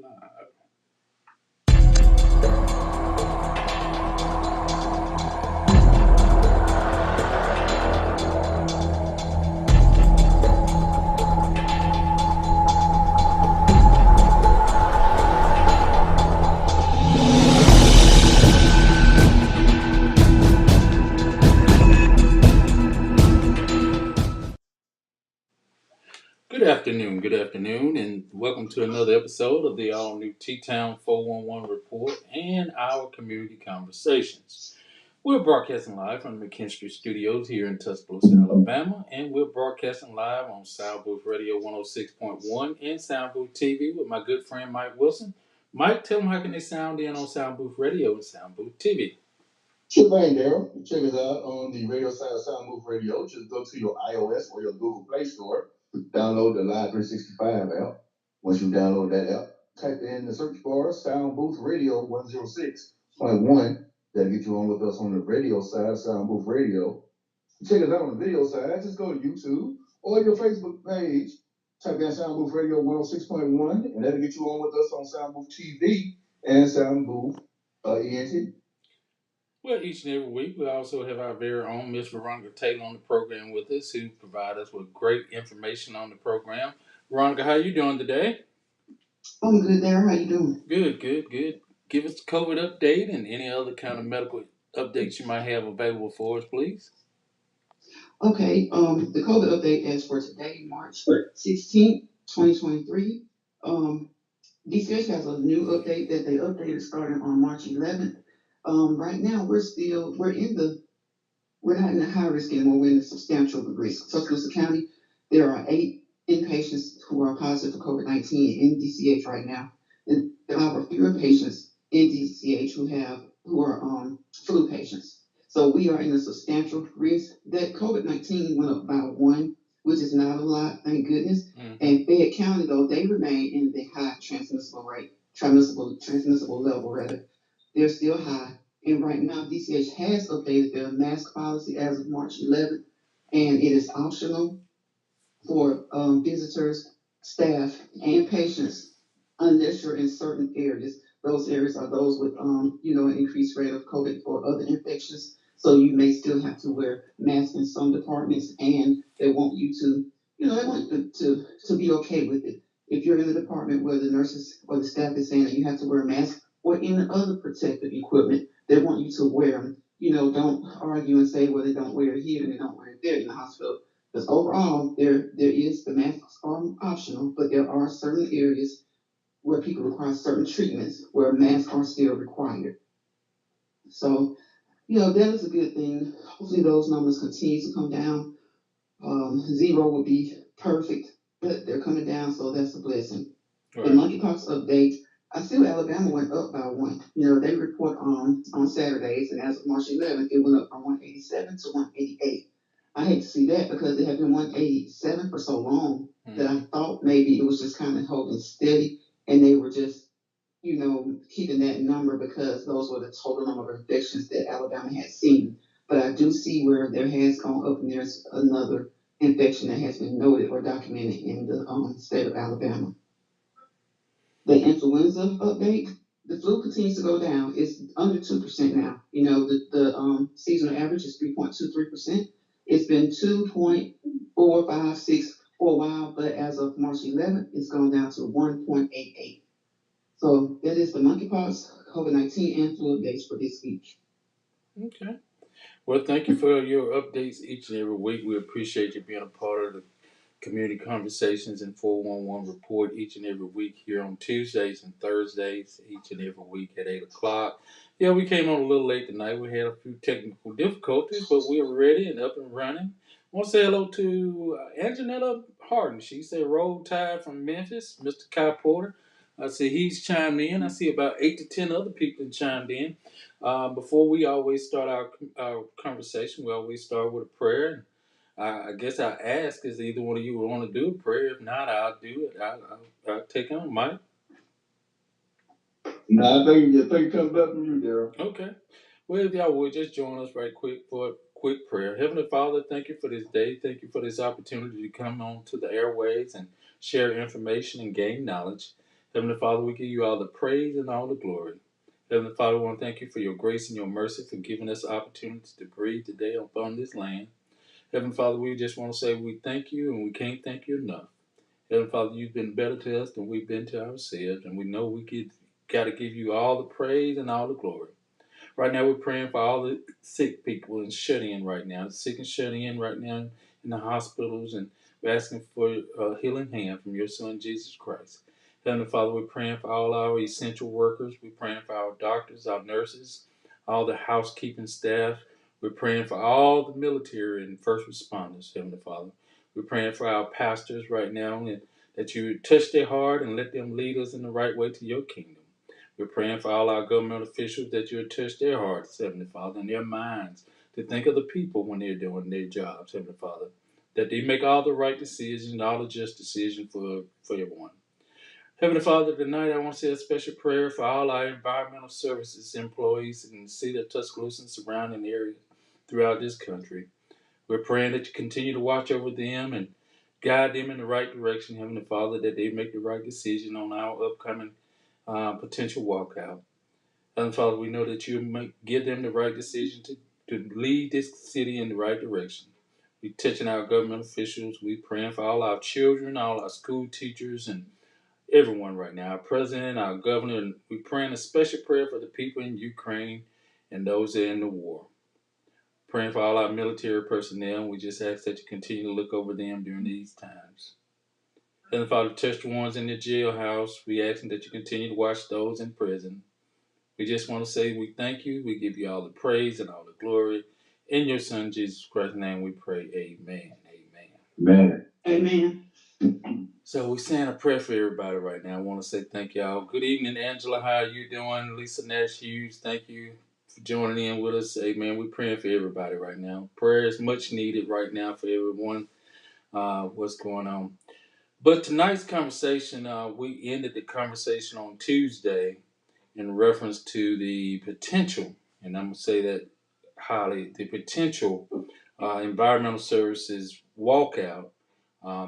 live. Good afternoon, and welcome to another episode of the all-new TTown 411 Report and our community conversations. We're broadcasting live from the McKinstry Studios here in Tuscaloosa, Alabama, and we're broadcasting live on Sound Booth Radio 106.1 and Sound Booth TV with my good friend Mike Wilson. Mike, tell them how can they sound in on Sound Booth Radio and Sound Booth TV. Sure thing, Daryl. Check us out on the radio side of Sound Move Radio. Just go to your iOS or your Google Play Store, download the Live 365 app. Once you download that app, type in the search bar Sound Booth Radio 106.1. That'll get you on with us on the radio side of Sound Booth Radio. Check us out on the video side. Just go to YouTube or your Facebook page. Type in Sound Booth Radio 106.1, and that'll get you on with us on Sound Booth TV and Sound Booth ENT. Well, each and every week, we also have our very own Miss Veronica Taylor on the program with us, who provide us with great information on the program. Veronica, how you doing today? I'm good there. How you doing? Good. Give us the COVID update and any other kind of medical updates you might have available for us, please. Okay, the COVID update is for today, March 16th, 2023. DCH has a new update that they updated starting on March 11th. Right now, we're not in the high risk anymore. We're in the substantial risk. Tuscaloosa County, there are 8 inpatients who are positive for COVID-19 in DCH right now. And there are fewer patients in DCH who are flu patients. So we are in a substantial risk. That COVID-19 went up by 1, which is not a lot, thank goodness. Mm-hmm. And Fayette County, though, they remain in the high transmissible level rather. They're still high. And right now, DCH has updated their mask policy as of March 11th, and it is optional for visitors, staff, and patients unless you're in certain areas. Those areas are those with, an increased rate of COVID or other infections. So you may still have to wear masks in some departments, and they want you to, they want you to be okay with it. If you're in the department where the nurses or the staff is saying that you have to wear a mask or any other protective equipment, they want you to wear them. Don't argue and say, well, they don't wear it here and they don't wear it there in the hospital. Because overall, the masks are optional, but there are certain areas where people require certain treatments where masks are still required. So, that is a good thing. Hopefully those numbers continue to come down. 0 would be perfect, but they're coming down, so that's a blessing. Right. The monkeypox update, I see Alabama went up by 1. They report on Saturdays, and as of March 11th, it went up from 187 to 188. I hate to see that because it had been 187 for so long that I thought maybe it was just kind of holding steady, and they were just, keeping that number because those were the total number of infections that Alabama had seen. But I do see where there has gone up, and there's another infection that has been noted or documented in the state of Alabama. The influenza update, the flu continues to go down. It's under 2% now. The seasonal average is 3.23%. It's been 2.456 for a while, but as of March 11th, it's gone down to 1.88. So that is the monkeypox, COVID-19, and flu updates for this week. Okay. Well, thank you for your updates each and every week. We appreciate you being a part of the community conversations and 411 report each and every week here on Tuesdays and Thursdays, each and every week at 8 o'clock. Yeah, we came on a little late tonight. We had a few technical difficulties, but we're ready and up and running. I want to say hello to Anjanetta Harden. She said roll tide from Memphis, Mr. Kai Porter. I see he's chimed in. I see about 8 to 10 other people chimed in. Before we always start our conversation, we always start with a prayer. I guess I'll ask, is either one of you want to do a prayer? If not, I'll do it. I'll take on, Mike. No, I think it comes up from you, Daryl. Okay. Well, if y'all would, just join us right quick for a quick prayer. Heavenly Father, thank you for this day. Thank you for this opportunity to come on to the airways and share information and gain knowledge. Heavenly Father, we give you all the praise and all the glory. Heavenly Father, we want to thank you for your grace and your mercy for giving us opportunities to breathe today upon this land. Heavenly Father, we just want to say we thank you and we can't thank you enough. Heavenly Father, you've been better to us than we've been to ourselves, and we know we got to give you all the praise and all the glory. Right now, we're praying for all the sick people and shut in right now, sick and shut in right now in the hospitals, and we're asking for a healing hand from your Son, Jesus Christ. Heavenly Father, we're praying for all our essential workers. We're praying for our doctors, our nurses, all the housekeeping staff. We're praying for all the military and first responders, Heavenly Father. We're praying for our pastors right now, and that you touch their heart and let them lead us in the right way to your kingdom. We're praying for all our government officials that you'll touch their hearts, Heavenly Father, and their minds to think of the people when they're doing their jobs, Heavenly Father. That they make all the right decisions, all the just decisions for everyone. Heavenly Father, tonight I want to say a special prayer for all our environmental services employees in the city of Tuscaloosa and surrounding areas throughout this country. We're praying that you continue to watch over them and guide them in the right direction, Heavenly Father, that they make the right decision on our upcoming potential walkout. Heavenly Father, we know that you give them the right decision to lead this city in the right direction. We touching our government officials. We praying for all our children, all our school teachers, and everyone right now. Our president, our governor, and we praying a special prayer for the people in Ukraine and those that are in the war. Praying for all our military personnel. We just ask that you continue to look over them during these times. Heavenly Father, touch the ones in the jailhouse. We ask that you continue to watch those in prison. We just want to say we thank you. We give you all the praise and all the glory. In your Son, Jesus Christ's name, we pray. Amen. Amen. Amen. So we're saying a prayer for everybody right now. I want to say thank y'all. Good evening, Angela. How are you doing? Lisa Nash Hughes, thank you for joining in with us. Amen. We're praying for everybody right now. Prayer is much needed right now for everyone. What's going on? But tonight's conversation, we ended the conversation on Tuesday in reference to the potential, and I'm going to say that highly, the potential environmental services walkout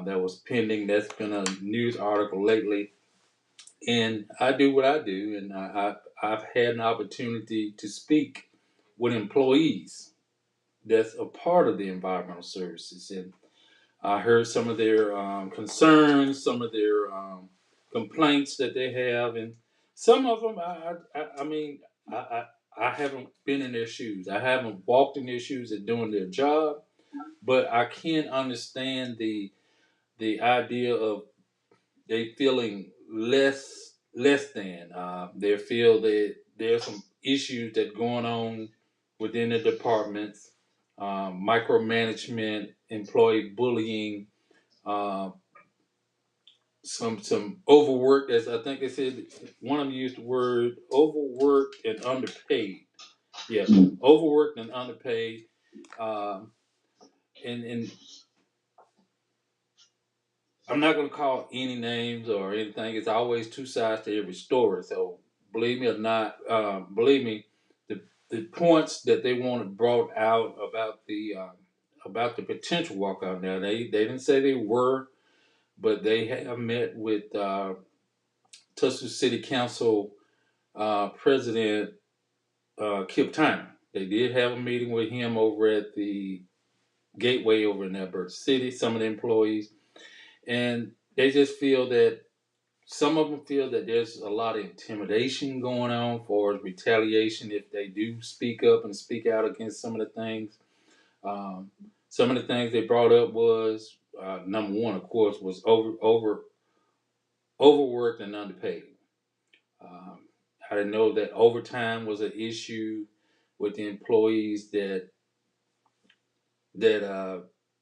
that was pending. That's been a news article lately. And I do what I do, and I've had an opportunity to speak with employees that's a part of the environmental services. And I heard some of their concerns, some of their complaints that they have, and some of them, I mean, I haven't been in their shoes. I haven't walked in their shoes at doing their job, but I can understand the idea of they feeling less than. They feel that there's some issues that going on within the departments, micromanagement, employee bullying, uh, some overwork. As I think they said, one of them used the word overworked and underpaid. Yeah, overworked and underpaid. Um, and I'm not going to call any names or anything. It's always two sides to every story. So believe me or not, believe me, the points that they wanted brought out about the potential walkout. Now they didn't say they were, but they have met with Tuscaloosa City Council President Kip Tyner. They did have a meeting with him over at the Gateway over in Alberta City. Some of the employees, and they just feel that some of them feel that there's a lot of intimidation going on for retaliation if they do speak up and speak out against some of the things. Um, some of the things they brought up was number one, of course, was overworked and underpaid. Um, I didn't know that overtime was an issue with the employees that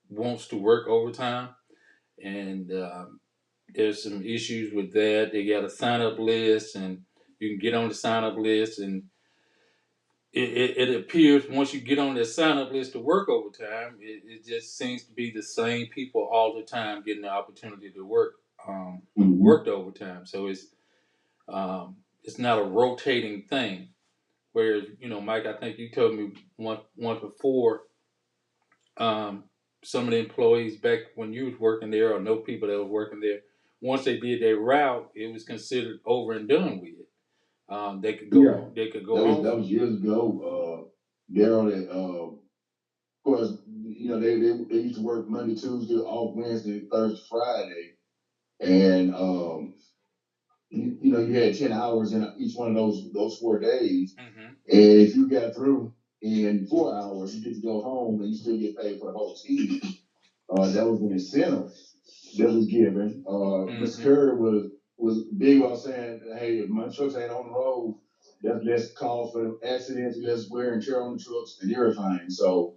wants to work overtime, and there's some issues with that. They got a sign up list, and you can get on the sign up list, and it appears once you get on that sign up list to work overtime, it just seems to be the same people all the time getting the opportunity to work the overtime. So it's not a rotating thing. Whereas, Mike, I think you told me once before, some of the employees back when you was working there, or know people that was working there, once they did their route, it was considered over and done with. They could go. Yeah, They could go that was home. that was years ago. Daryl, of course, they used to work Monday, Tuesday, off Wednesday, Thursday, Friday, and you had 10 hours in each one of those 4 days, Mm-hmm. and if you got through in 4 hours, you get to go home and you still get paid for the whole season. That was an incentive that was given. Ms. Mm-hmm. Curry was big on saying, "Hey, if my trucks ain't on the road, that's less cause for accidents, less wear and tear on the trucks, and everything." So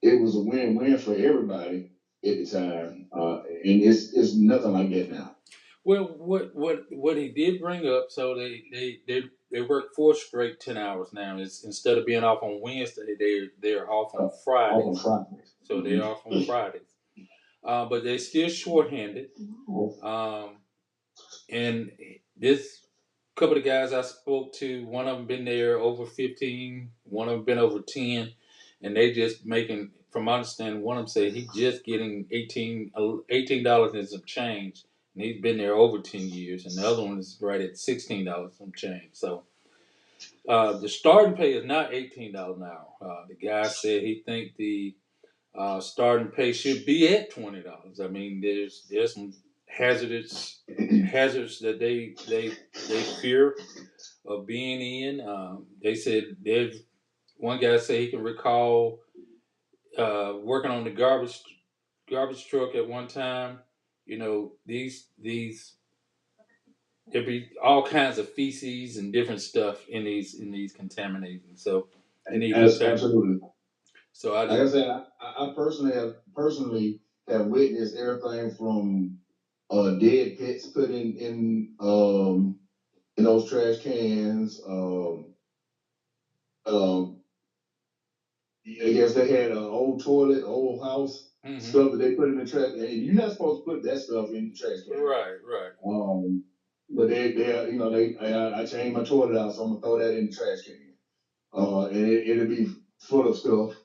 it was a win-win for everybody at the time, and it's nothing like that now. Well, what he did bring up, so they work 4 straight 10 hours now. It's instead of being off on Wednesday, they're off on Off on Fridays. Fridays. So they're off on Fridays, but they're still shorthanded. Mm-hmm. And this couple of guys I spoke to, one of them been there over 15, one of them been over 10, and they just making, from my understanding, one of them said he just getting $18 and some change, and he's been there over 10 years, and the other one is right at $16 some change. So the starting pay is not $18 an hour. The guy said he think the starting pay should be at $20. I mean, there's some hazards that they fear of being in. They said there's one guy said he can recall working on the garbage truck at one time. You know, these there be all kinds of feces and different stuff in these contaminating. So in these contaminants. Absolutely. So I Like just I said, I personally have witnessed everything from dead pets put in those trash cans. Um, I guess they had an old toilet, old house stuff that they put in the trash. And you're not supposed to put that stuff in the trash can. right. But I changed my toilet out, so I'm gonna throw that in the trash can. And it'll be full of stuff.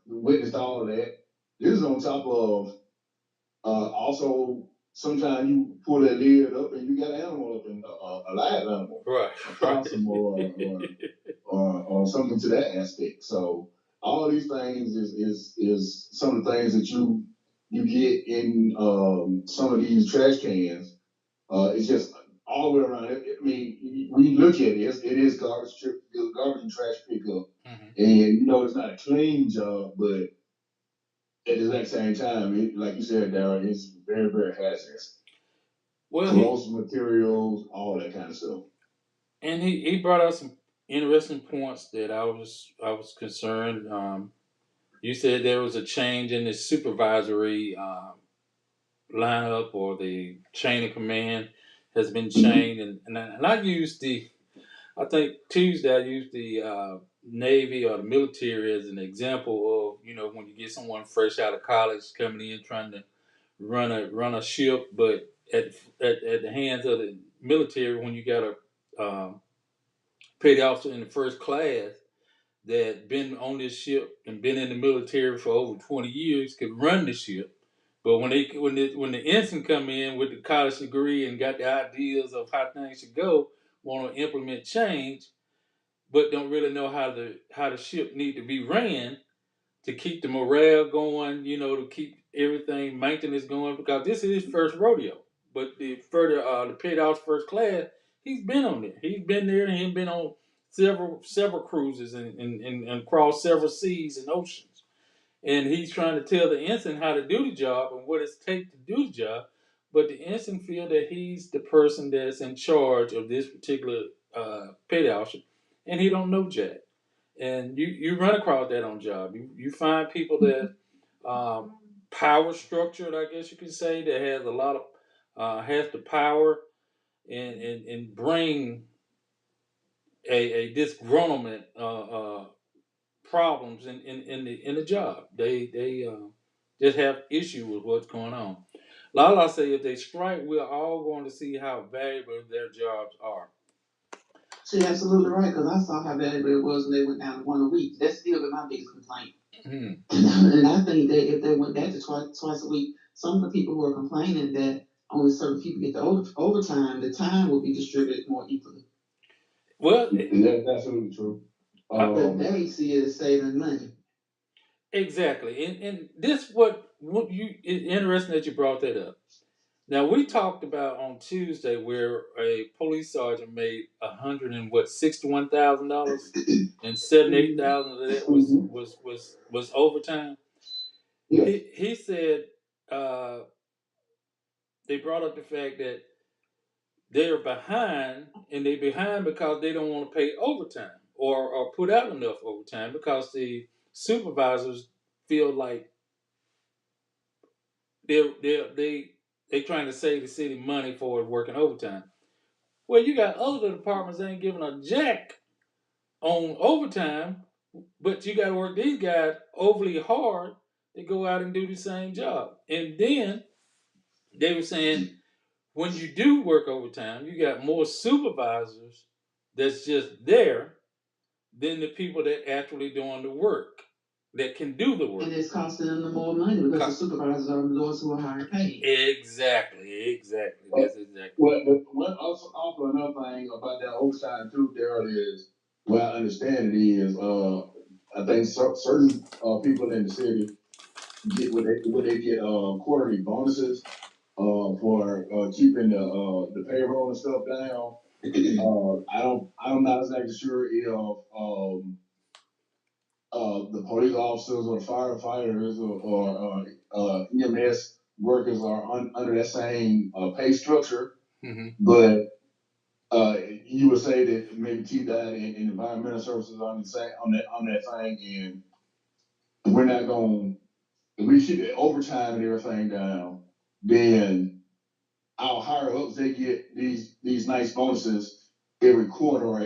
Witnessed all of that. This is on top of also sometimes you pull that lid up and you got an animal up in a live animal, Right, a right. possum or something to that aspect. So all these things is some of the things that you get in some of these trash cans. It's just all the way around. I mean, when you look at it, it is garbage and trash pickup, Mm-hmm. and it's not a clean job, but at the exact same time, like you said, Darren, it's very, very hazardous. Well, Corrosive materials, all that kind of stuff. he brought out some interesting points that I was concerned. You said there was a change in the supervisory lineup or the chain of command has been changed, and I used I think Tuesday I used the Navy or the military as an example of when you get someone fresh out of college coming in trying to run a ship, but at the hands of the military, when you got a petty officer in the first class that been on this ship and been in the military for over 20 years could run the ship. But when the ensign come in with the college degree and got the ideas of how things should go, want to implement change, but don't really know how the ship need to be ran to keep the morale going, to keep everything maintenance going, because this is his first rodeo. But the paid off first class, he's been on there. He's been there and he's been on several cruises and across several seas and oceans. And he's trying to tell the ensign how to do the job and what it's take to do the job. But the ensign feel that he's the person that's in charge of this particular paid officer, and he don't know jack. And you run across that on job. You find people that power structured, I guess you could say, that has a lot of has the power and bring a disgruntlement problems in the job. They just have issue with what's going on. Lala say if they strike, we're all going to see how valuable their jobs are. She's absolutely right, because I saw how valuable it was when they went down to one a week. That's still been my biggest complaint. Hmm. And I think that if they went back to twice a week, some of the people who are complaining that only certain people get the overtime, the time will be distributed more equally. Well, that's absolutely true. But they see it as saving money. exactly, and this what you it's interesting that you brought that up. Now we talked about on Tuesday where a police sergeant made $161,000 and $78,000 of that was overtime. Yeah. He said they brought up the fact that they're behind, and they're behind because they don't want to pay overtime or put out enough overtime because the supervisors feel like they trying to save the city money for working overtime. Well, you got other departments that ain't giving a jack on overtime, but you got to work these guys overly hard to go out and do the same job. And then they were saying when you do work overtime, you got more supervisors that's just there than the people that actually doing the work that can do the work. And it's costing them more money because the supervisors are the ones who are higher paid. Exactly. That's exactly. Also another thing about that overtime too, Daryl, is what I understand it is I think certain people in the city get what they get quarterly bonuses for keeping the payroll and stuff down. I'm not exactly sure if the police officers or firefighters or EMS workers are under that same pay structure, but you would say that maybe TDOT and environmental services are on the same on that thing, and we're not going. If we keep the overtime and everything down, then our higher ups they get these nice bonuses every quarter or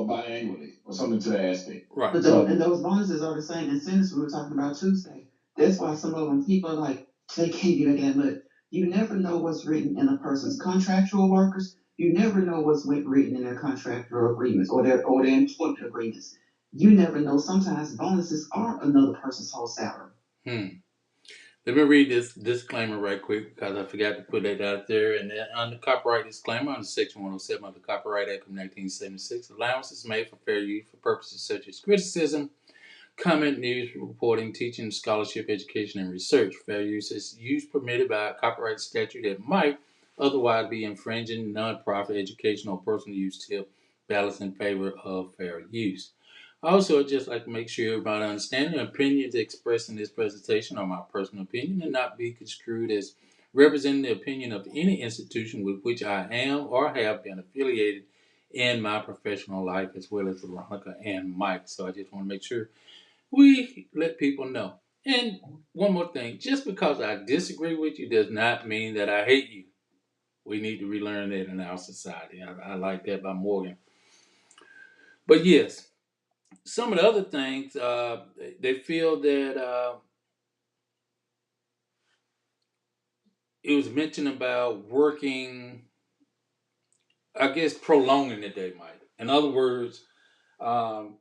biannually or something to that aspect. Right. But and those bonuses are the same incentives we were talking about Tuesday. That's why some of them people are like they can't be making that much. You never know what's written in a person's contractual workers. You never know what's written in their contractual agreements or their employment agreements. You never know. Sometimes bonuses are another person's whole salary. Let me read this disclaimer right quick because I forgot to put that out there. And then on the copyright disclaimer, under Section 107 of the Copyright Act of 1976, allowances made for fair use for purposes such as criticism, comment, news, reporting, teaching, scholarship, education, and research. Fair use is use permitted by a copyright statute that might otherwise be infringing non-profit, educational, or personal use tip balance in favor of fair use. Also, I'd just like to make sure everybody understands the opinions expressed in this presentation are my personal opinion and not be construed as representing the opinion of any institution with which I am or have been affiliated in my professional life, as well as Veronica and Mike. So I just want to make sure we let people know. And one more thing, just because I disagree with you does not mean that I hate you. We need to relearn that in our society. I like that by Morgan. But yes, some of the other things, they feel that it was mentioned about working, I guess, prolonging the day, Mike. In other words, um,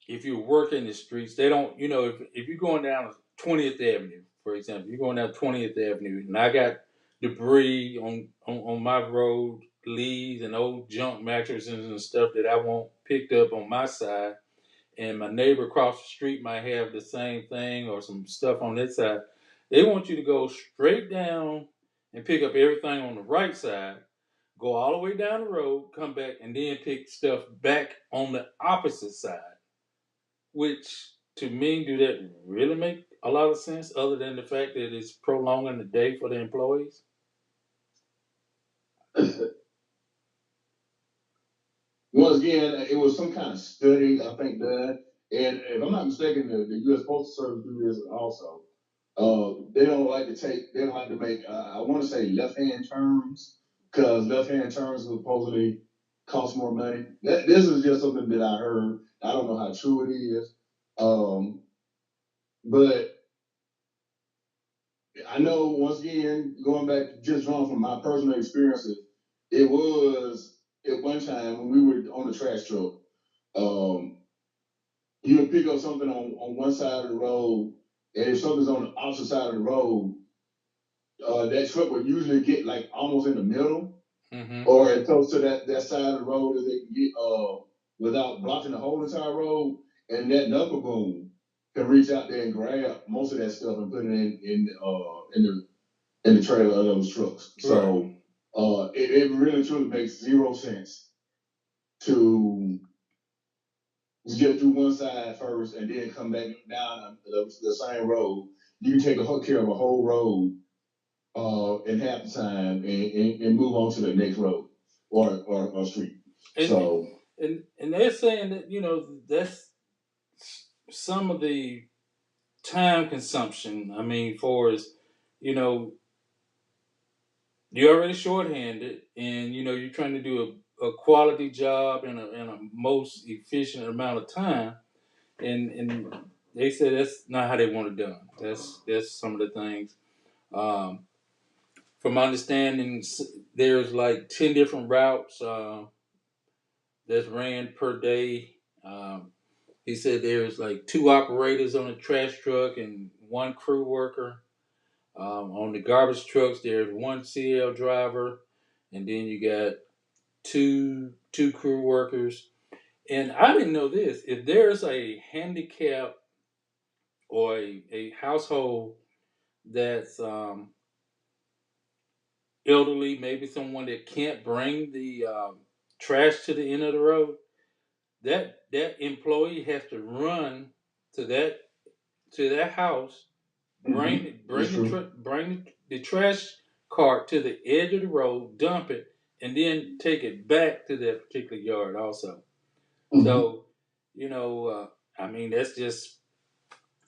if you work in the streets, they don't, if you're going down 20th Avenue, for example, you're going down 20th Avenue, and I got debris on my road, leaves and old junk mattresses and stuff that I want picked up on my side, and my neighbor across the street might have the same thing or some stuff on that side. They want you to go straight down and pick up everything on the right side, go all the way down the road, come back, and then pick stuff back on the opposite side. Which, to me, do that really make a lot of sense other than the fact that it's prolonging the day for the employees? Once again, it was some kind of study, I think, done. And if I'm not mistaken, the U.S. Postal Service do this also. They don't like to they don't like to make, I want to say left-hand turns, because left-hand turns supposedly cost more money. This is just something that I heard. I don't know how true it is. But I know, once again, going back, just drawing from my personal experiences, it was at one time when we were on the trash truck. Um, you would pick up something on one side of the road, and if something's on the opposite side of the road, that truck would usually get like almost in the middle Mm-hmm. or as close to that side of the road as they can get without blocking the whole entire road. And that knuckle boom can reach out there and grab most of that stuff and put it in the trailer of those trucks. Right. So it really truly makes zero sense to get through one side first and then come back down the same road. You can take a whole care of a whole road in half the time and move on to the next road or street. And So and they're saying that that's some of the time consumption. I mean, for as you know, you're already shorthanded, and you're trying to do a quality job in a most efficient amount of time, and they said that's not how they want it done. That's some of the things. Um, from my understanding, there's like 10 different routes that's ran per day. Um, he said there's like two operators on the trash truck and one crew worker. On the garbage trucks, there's one CL driver, and then you got two crew workers. And I didn't know this. If there's a handicap or a household that's elderly, maybe someone that can't bring the trash to the end of the road, that employee has to run to that house, that's true. bring the trash cart to the edge of the road, dump it, and then take it back to that particular yard also. Mm-hmm. So, I mean, that's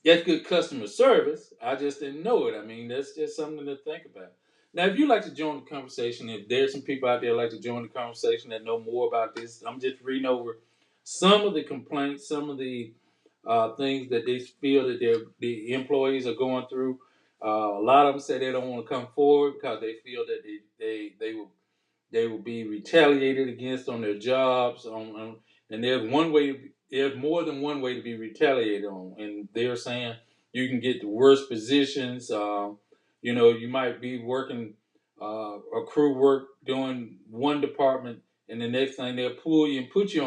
good customer service. I just didn't know it. I mean, that's just something to think about. Now, if you'd like to join the conversation, if there's some people out there like to join the conversation that know more about this, I'm just reading over some of the complaints, some of the things that they feel that the employees are going through. A lot of them say they don't want to come forward because they feel that they will be retaliated against on their jobs. And there's one way. There's more than one way to be retaliated on, and they're saying you can get the worst positions. You might be working a crew work doing one department, and the next thing they'll pull you and put you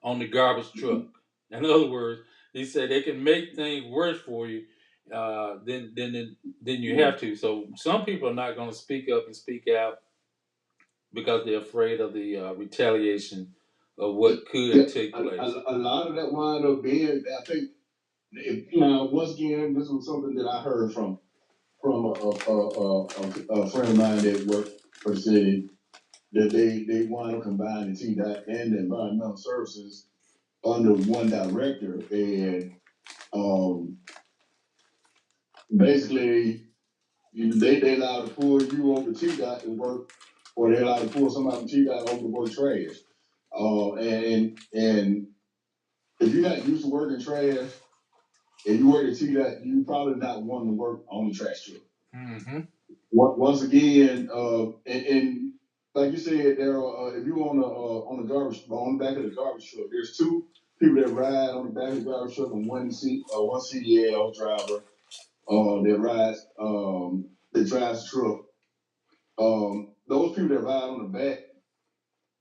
on the garbage truck. In other words, he said they can make things worse for you than you have to. So some people are not going to speak up and speak out because they're afraid of the retaliation of what Yeah, could take place. a lot of that wind up being, I think, now once again, this was something that I heard from a friend of mine that worked for the city that they wind up combining TDOT and the environmental services under one director, and um, basically they allow to pull you over TDOT and work, or they allow to pull somebody from TDOT over to work trash. And if you're not used to working trash and you work at TDOT, you probably not wanting to work on the trash truck. Mm-hmm. Once again, and like you said, there are, if you on the garbage on the back of the garbage truck, there's two people that ride on the back of the garbage truck and one CDL driver that drives the truck. Those people that ride on the back,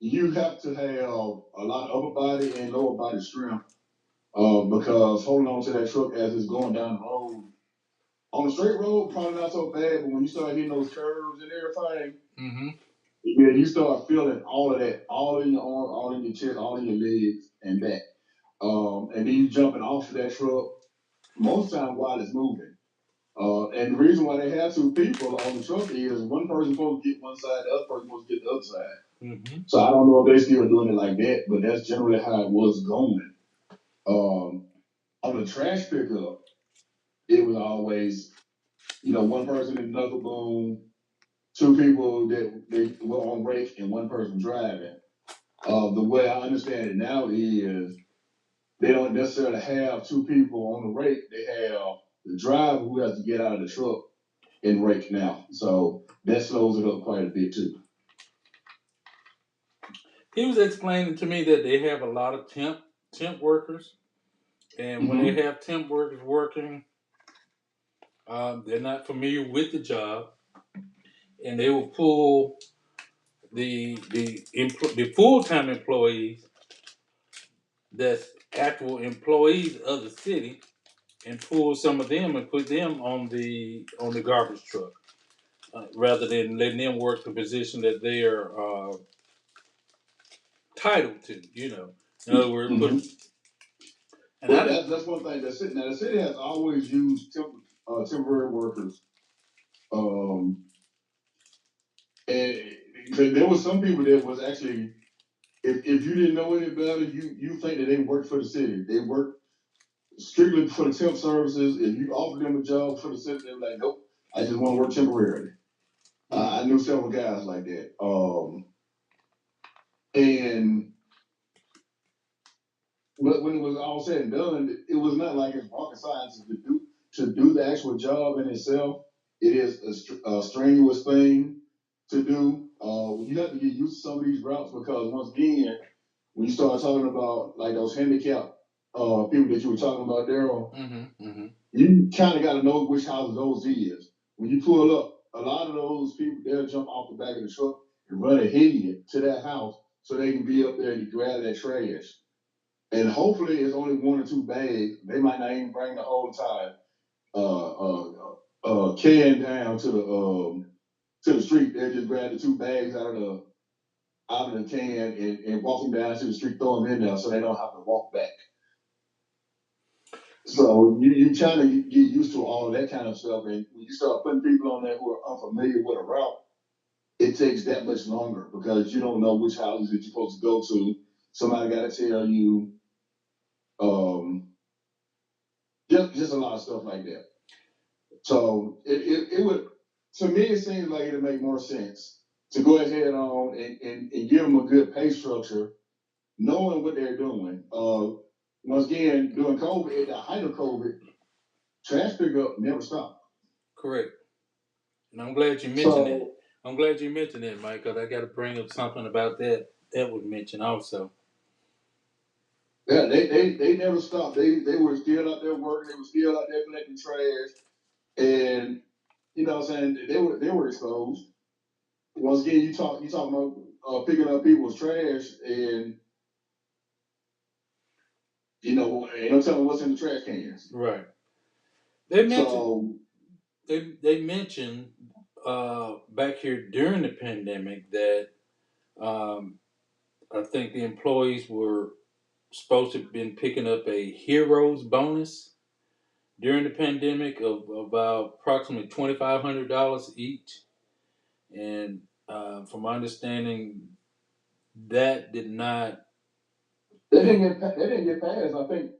you have to have a lot of upper body and lower body strength because holding on to that truck as it's going down the road. On the straight road, probably not so bad, but when you start hitting those curves and everything, Mm-hmm. yeah, you start feeling all of that, all in your arm, all in your chest, all in your legs and back. And then you jumping off of that truck most time while it's moving. And the reason why they have two people on the truck is one person supposed to get one side, the other person supposed to get the other side. Mm-hmm. So I don't know if they still doing it like that, but that's generally how it was going. Um, on the trash pickup, it was always, one person in another boom, two people that they were on rake, and one person driving. The way I understand it now is they don't necessarily have two people on the rake. They have the driver who has to get out of the truck and rake now. So that slows it up quite a bit too. He was explaining to me that they have a lot of temp workers, and when they Mm-hmm. have temp workers working, they're not familiar with the job. and they will pull the full time employees that's actual employees of the city and pull some of them and put them on the garbage truck rather than letting them work the position that they're titled to. In other words, Mm-hmm. and Well, that's one thing. The city has always used temporary workers. Um, and there was some people that was actually, if you didn't know any better, you think that they worked for the city. They worked strictly for the temp services. If you offered them a job for the city, they were like, nope, I just want to work temporarily. I knew several guys like that. And but when it was all said and done, it was not like it's rocket science to do the actual job in itself. It is a strenuous thing to do. You have to get used to some of these routes because once again, when you start talking about like those handicapped people that you were talking about, Daryl, you kind of got to know which house those is. When you pull up, a lot of those people they'll jump off the back of the truck and run ahead to that house so they can be up there and grab that trash. And hopefully it's only one or two bags. They might not even bring the whole time can down to the street. They'll just grab the two bags out of the can and walk them down to the street, throw them in there so they don't have to walk back. So you trying to get used to all that kind of stuff, and when you start putting people on there who are unfamiliar with a route, it takes that much longer because you don't know which houses that you're supposed to go to. Somebody got to tell you, um, just a lot of stuff like that. So it would, to me, it seems like it'd make more sense to go ahead on and give them a good pay structure, knowing what they're doing. Once again, during COVID, at the height of COVID, trash pickup never stopped. correct. And I'm glad you mentioned it. So I'm glad you mentioned it, Mike, because I got to bring up something about that was mentioned also. yeah, they never stopped. They were still out there working. They were still out there collecting trash, and you know what I'm saying they were exposed. Once again, you talking about picking up people's trash, and ain't no telling what's in the trash cans. Right. They mentioned So they mentioned back here during the pandemic that um, I think the employees were supposed to have been picking up a heroes bonus during the pandemic of about approximately $2,500 each, and from my understanding, that did not take. they didn't get passed. I think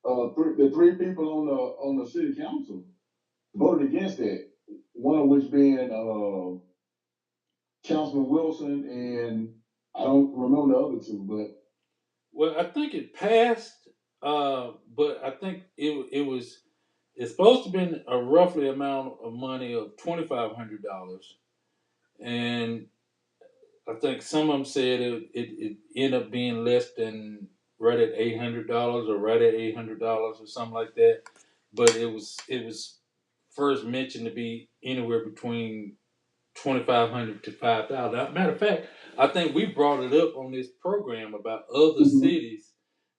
the three people on the city council voted against that. One of which being Councilman Wilson, and I don't remember the other two, but Well, I think it passed, but I think it's supposed to be a roughly amount of money of $2,500, and I think some of them said it ended up being less than right at $800 or right at $800 or something like that. But it was first mentioned to be anywhere between 2,500 to 5,000. Matter of fact, I think we brought it up on this program about other Mhm. cities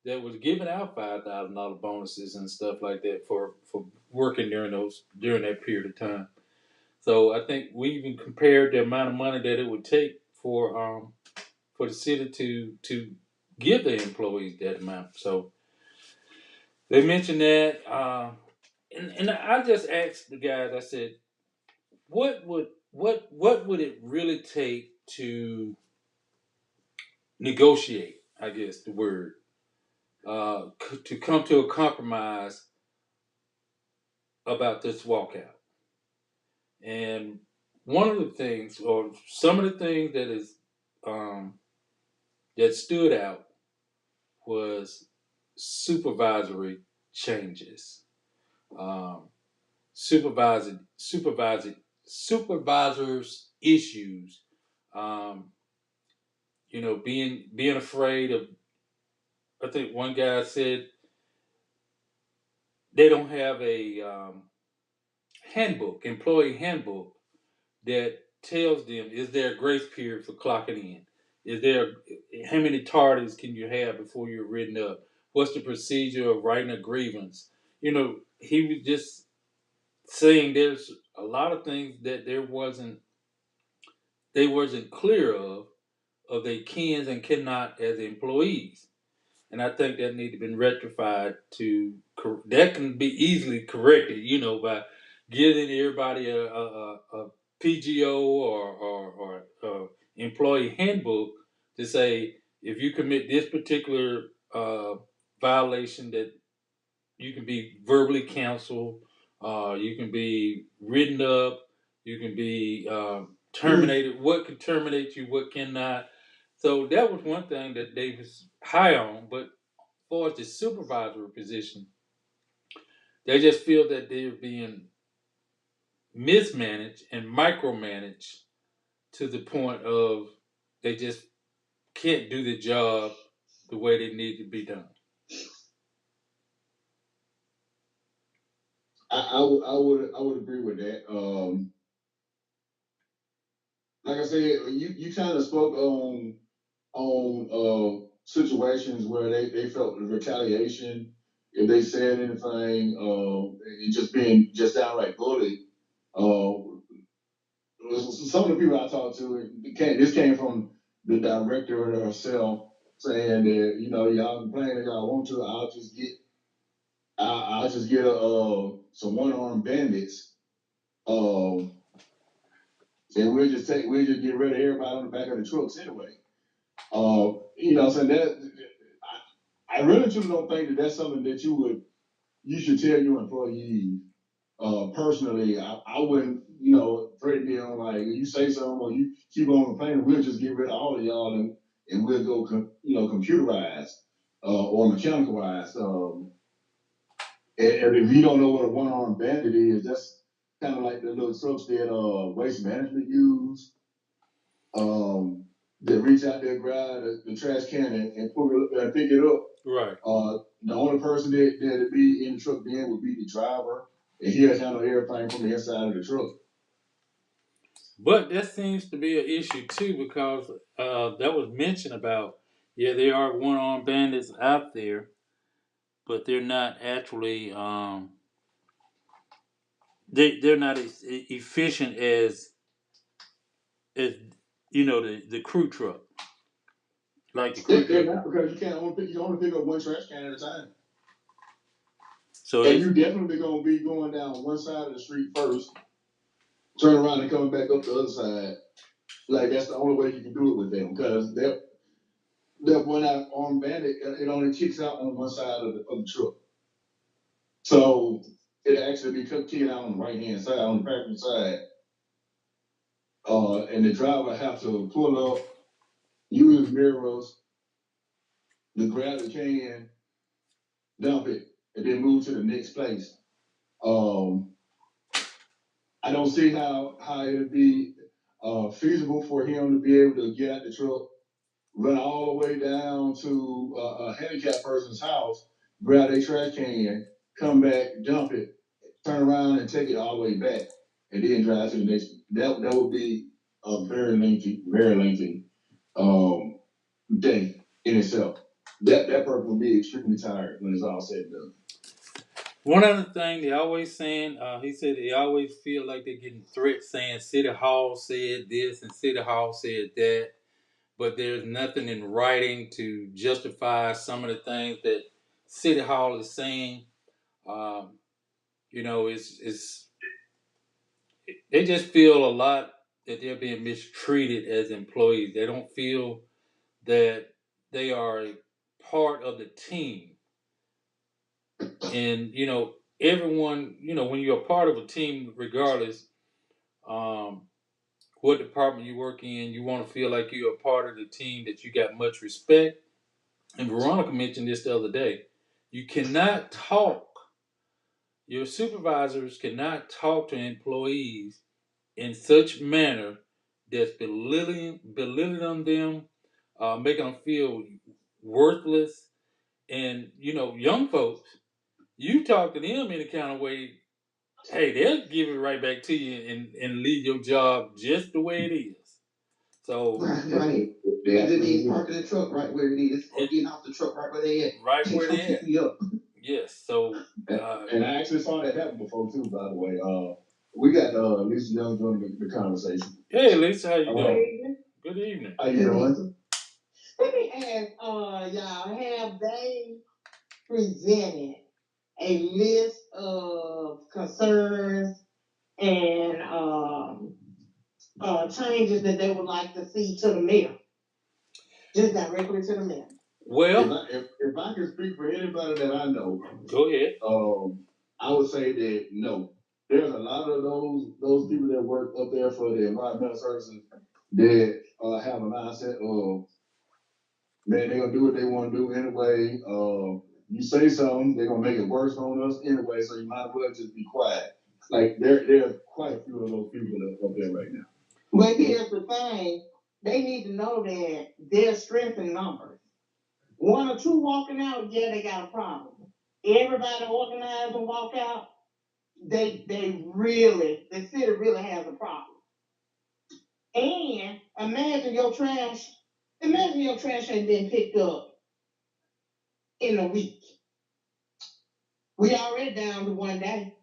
that was giving out $5,000 bonuses and stuff like that for working during that period of time. So I think we even compared the amount of money that it would take for the city to give their employees that amount. So they mentioned that, and I just asked the guys. I said, what would it really take to negotiate? I guess the word to come to a compromise about this walkout. And one of the things, or some of the things um, that stood out was supervisory changes, um, supervisors issues. Um, being afraid of. I think one guy said they don't have a employee handbook that tells them, is there a grace period for clocking in? Is there how many tardies can you have before you're written up? What's the procedure of writing a grievance? He was just saying there's a lot of things that they wasn't clear of they cans and cannot as employees. And I think that need to be rectified that can be easily corrected, by giving everybody a PGO or employee handbook to say if you commit this particular uh, violation that you can be verbally counseled, you can be written up, you can be terminated. What can terminate you? What cannot? So that was one thing that they was high on, but far as the supervisory position, they just feel that they're being mismanaged and micromanaged to the point of they just can't do the job the way they need to be done. I would agree with that. Like I said, you kind of spoke on situations where they felt the retaliation if they said anything, and just being just downright bullied. Uh, some of the people I talked to, this came from the director herself saying that y'all can play if y'all want to. I'll just get some one armed bandits, um, and we'll just get rid of everybody on the back of the trucks anyway. So that I really truly don't think that that's something that you should tell your employees. Personally, I wouldn't, threaten them like you say something or you keep on complaining, we'll just get rid of all of y'all and we'll go, computerized or mechanicalized. And if you don't know what a one armed bandit is, that's kind of like the little trucks that waste management use. That reach out there, grab the trash can and pull it up and pick it up. Right. The only person that'd be in the truck then would be the driver, and he'll handle everything from the inside of the truck. But that seems to be an issue too because that was mentioned about, yeah, there are one armed bandits out there, but they're not actually they're not as efficient as the crew truck, like the crew They're truck. not because you can only pick up one trash can at a time, So and it's you definitely gonna be going down one side of the street first, turn around and coming back up the other side. Like that's the only way you can do it with them because that one out armed bandit it only kicks out on one side of the truck, so it actually be kicking out on the right hand side on the passenger side. And the driver have to pull up, use mirrors, to grab the can, dump it, and then move to the next place. Um, I don't see how it would be feasible for him to be able to get out the truck, run all the way down to a handicapped person's house, grab a trash can, come back, dump it, turn around and take it all the way back, and then drive to the next. That would be a very lengthy um, day in itself. That person will be extremely tired when it's all said and done. one other thing they always saying. He said they always feel like they're getting threats saying City Hall said this and City Hall said that, but there's nothing in writing to justify some of the things that City Hall is saying. Um, it's they just feel a lot that they're being mistreated as employees. They don't feel that they are a part of the team. And everyone, when you're a part of a team, regardless um, what department you work in, you want to feel like you're a part of the team, that you got much respect. And Veronica mentioned this the other day. You cannot talk. Your supervisors cannot talk to employees in such manner that's belittling them, making them feel worthless. And young folks, you talk to them any kind of way, Hey, they'll give it right back to you and leave your job just the way it is. So Right. Either they parking the truck right where it is, or getting off the truck right where they at. right They where come they pick at. me up. Yes. So and I actually saw that happen before too. By the way, we got Lisa Young joining the conversation. hey, Lisa, how you Good doing? evening. Good evening. How you doing? Let me ask, y'all, have they presented a list of concerns and changes that they would like to see to the mayor? Just directly to the mayor. Well, If I can speak for anybody that I know, go ahead. I would say that no. There's a lot of those people that work up there for the environmental services that have a mindset of, man, they're gonna do what they want to do anyway. You say something, they're gonna make it worse on us anyway, so you might as well just be quiet. Like there's quite a few of those people up there right now. But here's the thing: they need to know that there's strength in numbers. One or two walking out, yeah, they got a problem. Everybody organize and walk out, they really, the city really has a problem. And imagine your trash ain't been picked up in a week. We already down to 1 day.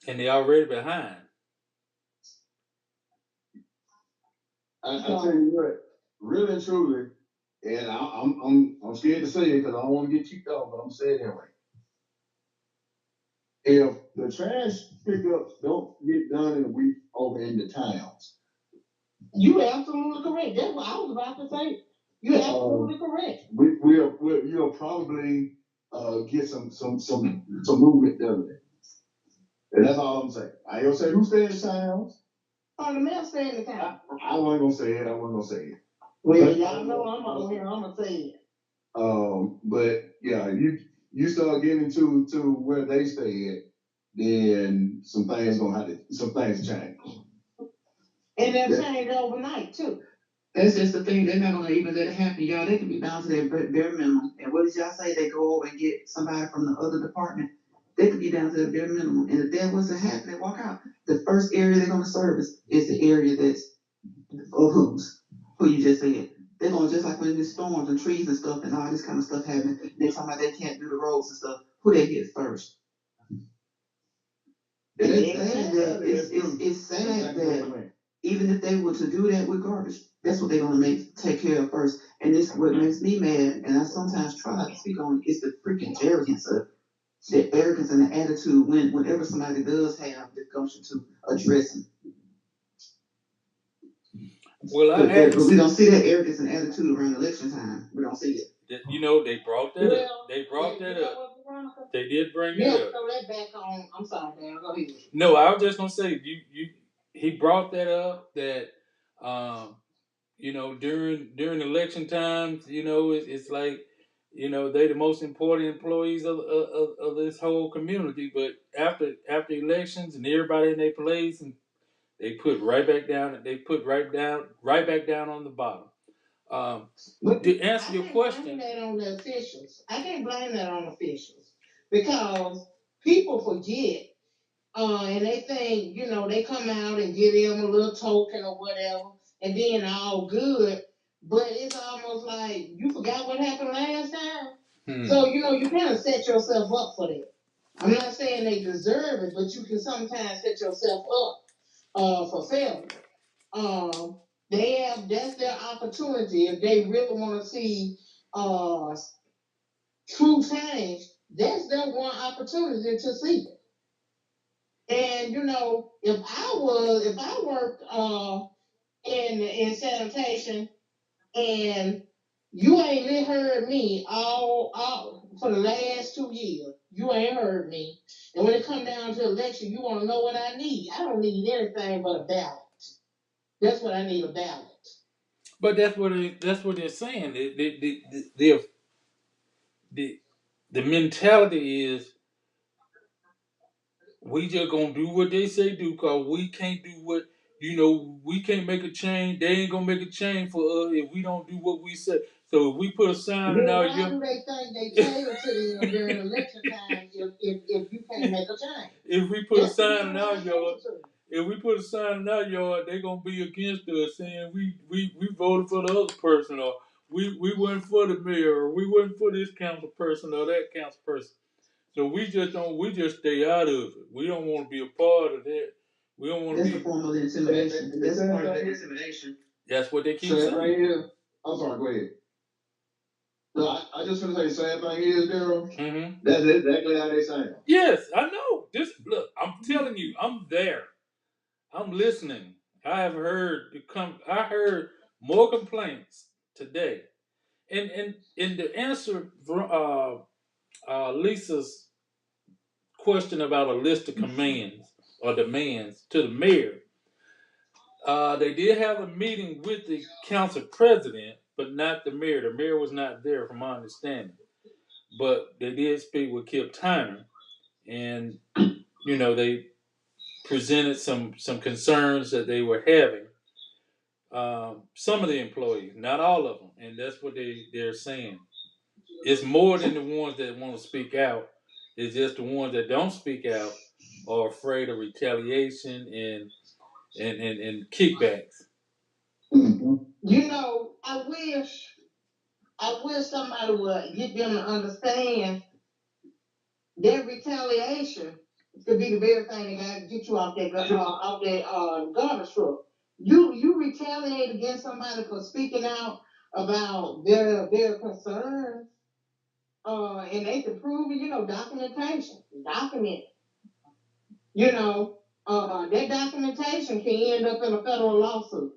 And they already behind. I tell you what, really and truly, and I'm scared to say it because I don't want to get kicked off, but I'm saying it anyway. If the trash pickups don't get done in a week over in the towns, you absolutely correct. That's what I was about to say. You're absolutely correct. You'll probably get some movement done there. And that's all I'm saying. I ain't gonna say who stay in the towns. Oh, the mayor stay in the town. I wasn't gonna say it. I wasn't gonna say it. Well, y'all know I'm over here. I'm gonna say it. But yeah, you start getting to where they stay at, then some things change. And they'll change overnight too. That's just the thing. They're not gonna even let it happen, y'all. They can be down to their bare minimum. And what did y'all say? They go over and get somebody from the other department. They could be down to their bare minimum. And if that wasn't happening, walk out. The first area they're gonna service is the area that's who you just said. They're gonna just like when there's storms and trees and stuff and all this kind of stuff happen. They're talking about they can't do the roads and stuff. Who they hit first? It's sad that even if they were to do that with garbage, that's what they're gonna take care of first. And this what makes me mad, and I sometimes try not to speak on is the freaking arrogance of the arrogance and the attitude whenever somebody does have the gumption to address them. Well, we don't see that arrogance and attitude around election time. We don't see it. You know, they brought that up. They brought that up. They did bring it up. Throw that back on. I'm sorry, Dan. Go ahead. No, I was just gonna say he brought that up that you know during election times, you know, it's like, you know, they the most important employees of this whole community, but after elections and everybody in their place, and they put right back down. They put right back down on the bottom. To answer your question, I can't blame that on the officials. I can't blame that on officials because people forget, and they think, you know, they come out and give them a little token or whatever, and then all good. But it's almost like you forgot what happened last time. So you know, you kind of set yourself up for that. I'm not saying they deserve it, but you can sometimes set yourself up for failure. Um, that's their opportunity if they really want to see uh true change. That's their one opportunity to see it. And you know, if I worked in sanitation and you ain't heard me all for the last 2 years, you ain't heard me. And when it come down to election, you want to know what I need. I don't need anything but a ballot. That's what I need, a ballot. but that's what they're saying. The mentality is we just gonna do what they say do, cause we can't do what, you know, we can't make a change. They ain't gonna make a change for us if we don't do what we say. So if we put a sign in our yard, why do they think they cater to them during election time if you can't make a change? If we put a sign in our yard, they're gonna be against us, saying we voted for the other person, or we weren't for the mayor, or we weren't for this council person or that council person. So we just stay out of it. We don't want to be a part of that. We don't want to be. That's a form of intimidation. That's part of intimidation. That's what they keep saying. Right here. I'm sorry, go ahead. No, I just want to say the same thing is, Daryl. Mm-hmm. That's exactly how they sound. Yes, I know. Look, I'm telling you, I'm there. I'm listening. I heard more complaints today. And the answer Lisa's question about a list of commands or demands to the mayor. They did have a meeting with the council president, but not the mayor. The mayor was not there, from my understanding. But they did speak with Kip Tyner, and they presented some concerns that they were having. Some of the employees, not all of them, and that's what they're saying. It's more than the ones that want to speak out. It's just the ones that don't speak out are afraid of retaliation and kickbacks. Mm-hmm. I wish somebody would get them to understand that retaliation could be the very thing that got to get you off that garbage truck. You retaliate against somebody for speaking out about their concerns, and they can prove it. Documentation, document. That documentation can end up in a federal lawsuit.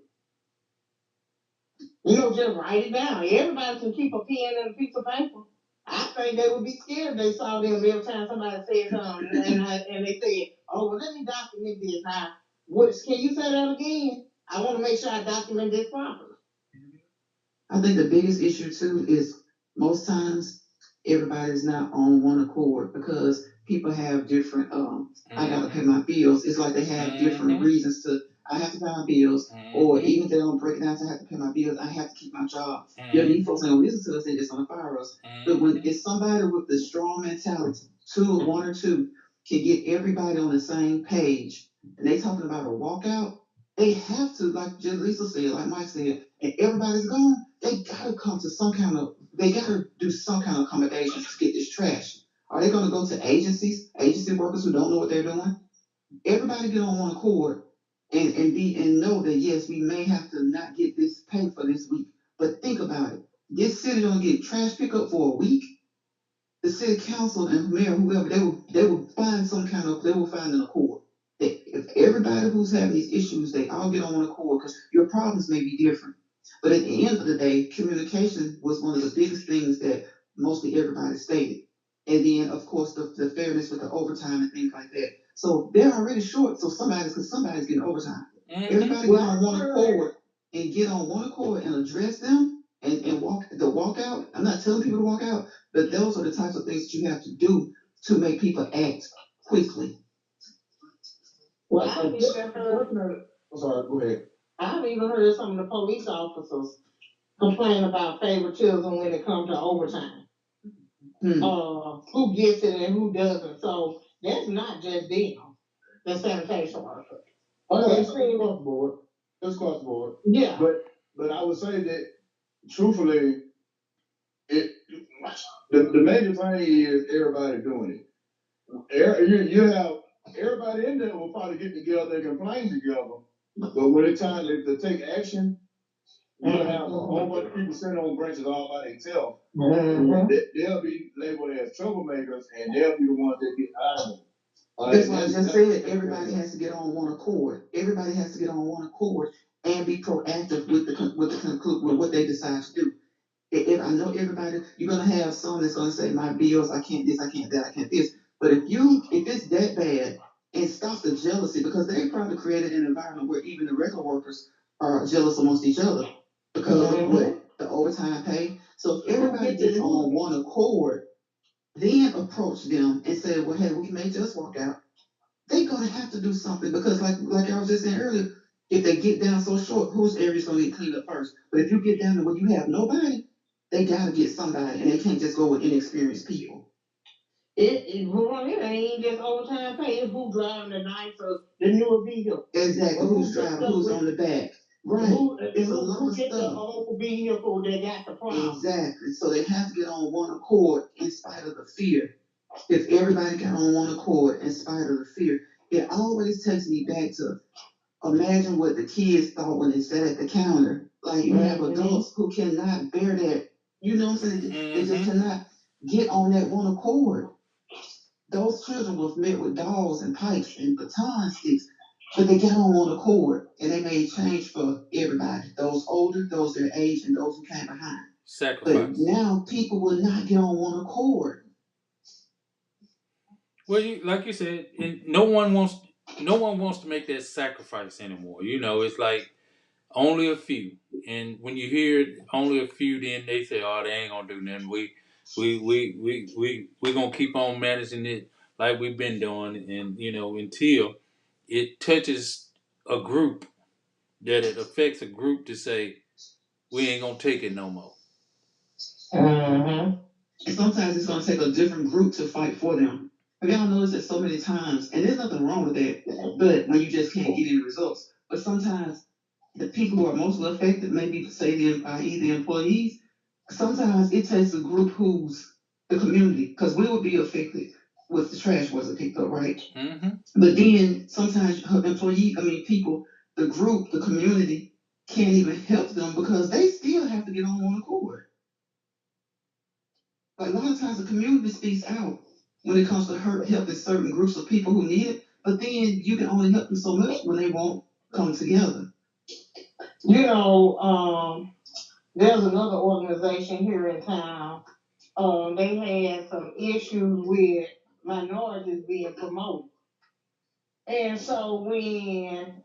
Just write it down. Everybody can keep a pen and a piece of paper. I think they would be scared if they saw them every time somebody said something and they said, "Oh, well, let me document this now." Can you say that again? I want to make sure I document this properly. I think the biggest issue too is most times everybody's not on one accord because people have different. I gotta pay my bills. It's like they have different reasons to. I have to pay my bills, or even if they don't break it down to have to pay my bills, I have to keep my job. These folks ain't gonna listen to us; they just gonna fire us. But when it's somebody with the strong mentality, one or two, can get everybody on the same page, and they talking about a walkout, they have to, like Lisa said, like Mike said, and everybody's gone. They gotta come to they gotta do some kind of accommodations to get this trash. Are they gonna go to agency workers who don't know what they're doing? Everybody get on one accord and know that yes, we may have to not get this pay for this week. But think about it. This city don't get trash pickup for a week. The city council and mayor, whoever, they will find an accord. If everybody who's having these issues, they all get on one accord because your problems may be different. But at the end of the day, communication was one of the biggest things that mostly everybody stated. And then, of course, the fairness with the overtime and things like that. So they're already short, so somebody's getting overtime. Everybody get on one accord and address them and walk out. I'm not telling people to walk out, but those are the types of things that you have to do to make people act quickly. Well, I've even heard. I'm sorry, go ahead. I've even heard some of the police officers complain about favoritism when it comes to overtime. Who gets it and who doesn't. So that's not just them, the sanitation worker. Oh, no, it's across the board. It's across the board. Yeah. But I would say that truthfully, the major thing is everybody doing it. You have everybody in there will probably get together and complain together. But when it's time to take action, you'll have a whole bunch of people sitting on branches all by themselves. They'll be labeled as troublemakers, and they'll be the ones that get out of it. That's what I just said. Everybody has to get on one accord. Everybody has to get on one accord and be proactive with what they decide to do. If I know everybody, you're gonna have some that's gonna say, "My bills, I can't this, I can't that, I can't this." But if it's that bad, and stop the jealousy, because they probably created an environment where even the regular workers are jealous amongst each other because of the overtime pay. So if everybody gets on one accord, then approach them and say, "Well, hey, we may just walk out." They're gonna have to do something because, like I was just saying earlier, if they get down so short, whose area is gonna get cleaned up first? But if you get down to where you have nobody, They gotta get somebody, and they can't just go with inexperienced people. It ain't just old time pay. It's who driving the nicer, the newer vehicle. Exactly. Who's driving? Who's on the back? Right. It's a lot of stuff. The old vehicle that got the problem. Exactly. So they have to get on one accord in spite of the fear. If everybody got on one accord in spite of the fear, it always takes me back to imagine what the kids thought when they sat at the counter. Like you have adults who cannot bear that. You know what I'm saying? They just cannot get on that one accord. Those children were met with dolls and pipes and baton sticks, but they got on one accord and they made change for everybody. Those older, those their age, and those who came behind. Sacrifice. But now people will not get on one accord. Well, like you said, no one wants to make that sacrifice anymore. You know, it's like only a few. And when you hear only a few, then they say, "Oh, they ain't gonna do nothing. We gonna keep on managing it like we've been doing." And you know, until it touches a group, that it affects a group to say, "We ain't gonna take it no more." Mm-hmm. Sometimes it's gonna take a different group to fight for them. Have y'all noticed that so many times? And there's nothing wrong with that. But when you just can't get any results. But sometimes the people who are mostly affected, maybe say i.e. the employees, sometimes it takes a group who's the community, because we would be affected if the trash wasn't picked up, right? Mm-hmm. But then sometimes people, the group, the community can't even help them because they still have to get on one accord. But a lot of times the community speaks out when it comes to helping certain groups of people who need it, but then you can only help them so much when they won't come together. You know, there's another organization here in town. They had some issues with minorities being promoted. And so when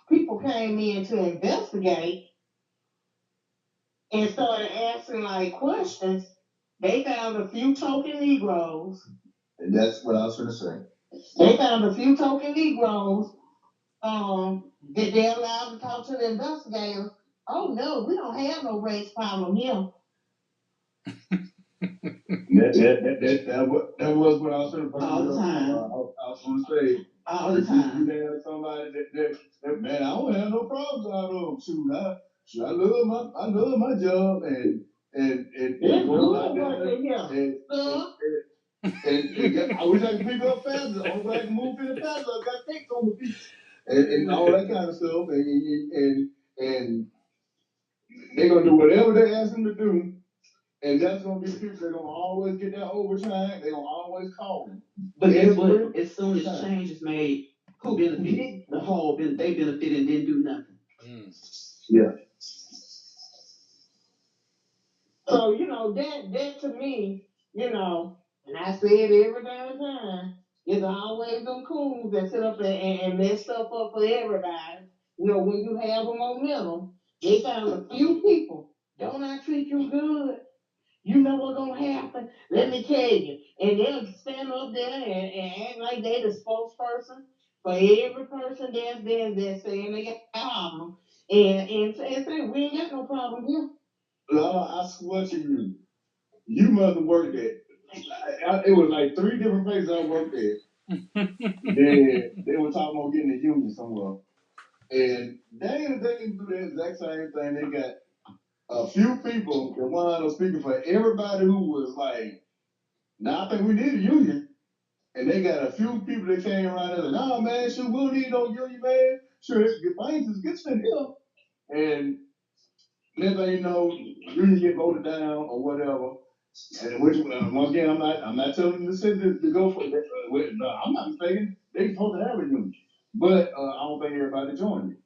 people came in to investigate and started asking like questions, they found a few token Negroes. And that's what I was going to say. They found a few token Negroes that they allowed to talk to the investigators. Oh no, we don't have no race problem here. That was what I was saying. All the time. I was going to say. All the time. You have somebody that man, I don't have no problems out of them. Shoot, I love my job and it's good working here. And I wish I could pick up faster. Only way I can move in faster, I got things on the beach and all that kind of stuff. And they're gonna do whatever they ask them to do. And that's gonna be the people that are gonna always get that overtime. They're gonna always call them. But guess what? As soon as change is made, who benefited? The whole they benefited and didn't do nothing. Yeah. So, that to me, and I say it every damn time, it's always them coons that sit up there and mess stuff up for everybody. When you have a momentum, they found a few people. Don't I treat you good? You know what's gonna happen? Let me tell you. And they'll stand up there and act like they the spokesperson for every person that's there that's saying they got a problem. And say, we ain't got no problem here. I swear to you, you must have worked at. It was like 3 different places I worked at. They were talking about getting a union somewhere. And they can do the exact same thing. They got a few people that wound up speaking for everybody who was like, nah, I think we need a union. And they got a few people that came around and like, nah, man, sure, we don't need no union, man. Sure, it's good things, it's good stuff here. And next thing you know, union get voted down or whatever. And which once again, I'm not telling the city to go for it. No, I'm not mistaken. They supposed to have a union, but I don't think everybody joined it.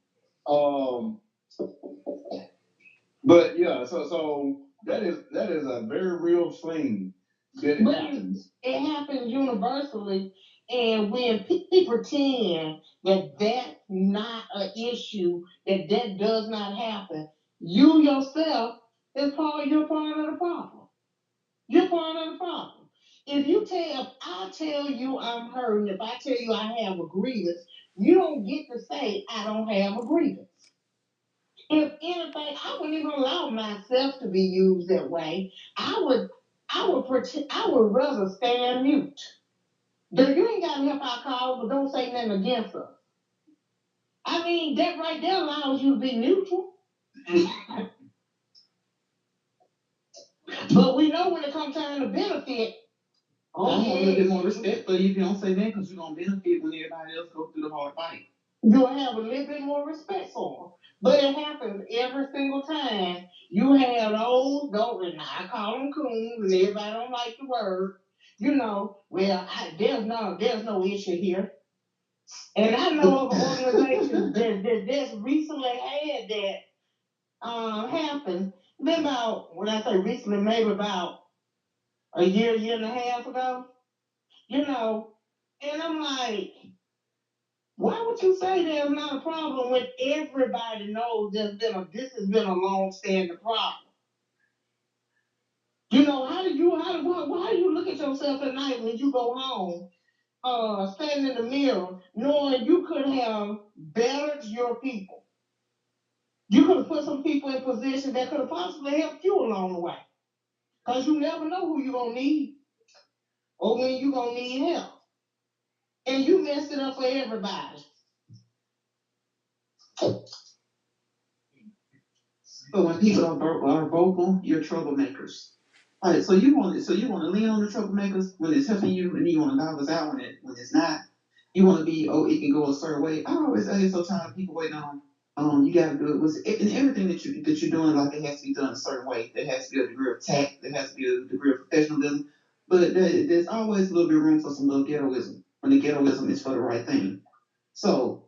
But yeah, so that is a very real thing that happens. It happens universally, and when people pretend that that's not an issue, that does not happen, you yourself you're part of the problem. You're part of the problem. If I tell you I'm hurting, if I tell you I have a grievance, you don't get to say I don't have a grievance. If anything, I wouldn't even allow myself to be used that way. I would rather stay on mute. You ain't got to help our cause, but don't say nothing against us. I mean, that right there allows you to be neutral. But we know when it comes time to benefit, I have a little bit more respect for you if you don't say that because you're going to benefit when everybody else goes through the hard fight. You'll have a little bit more respect for them. But it happens every single time. You have those, and I call them coons, and everybody don't like the word. There's no issue here. And I know of organizations that just recently had that happen. Been about, when I say recently, maybe about a year and a half ago. And I'm like, why would you say there's not a problem when everybody knows this has been a long standing problem? Why do you look at yourself at night when you go home, standing in the mirror, knowing you could have bettered your people? You could have put some people in position that could have possibly helped you along the way. Because you never know who you're going to need or when you're going to need help. And you messed it up for everybody. But when people are vocal, you're troublemakers. All right, so you want to lean on the troublemakers when it's helping you, and you want to dog us out when it's not. You want to be, it can go a certain way. I get so tired of people waiting on. You got to do it. And everything that you're doing, like it has to be done a certain way. There has to be a degree of tact. There has to be a degree of professionalism. But there's always a little bit of room for some little ghettoism when the ghettoism is for the right thing. So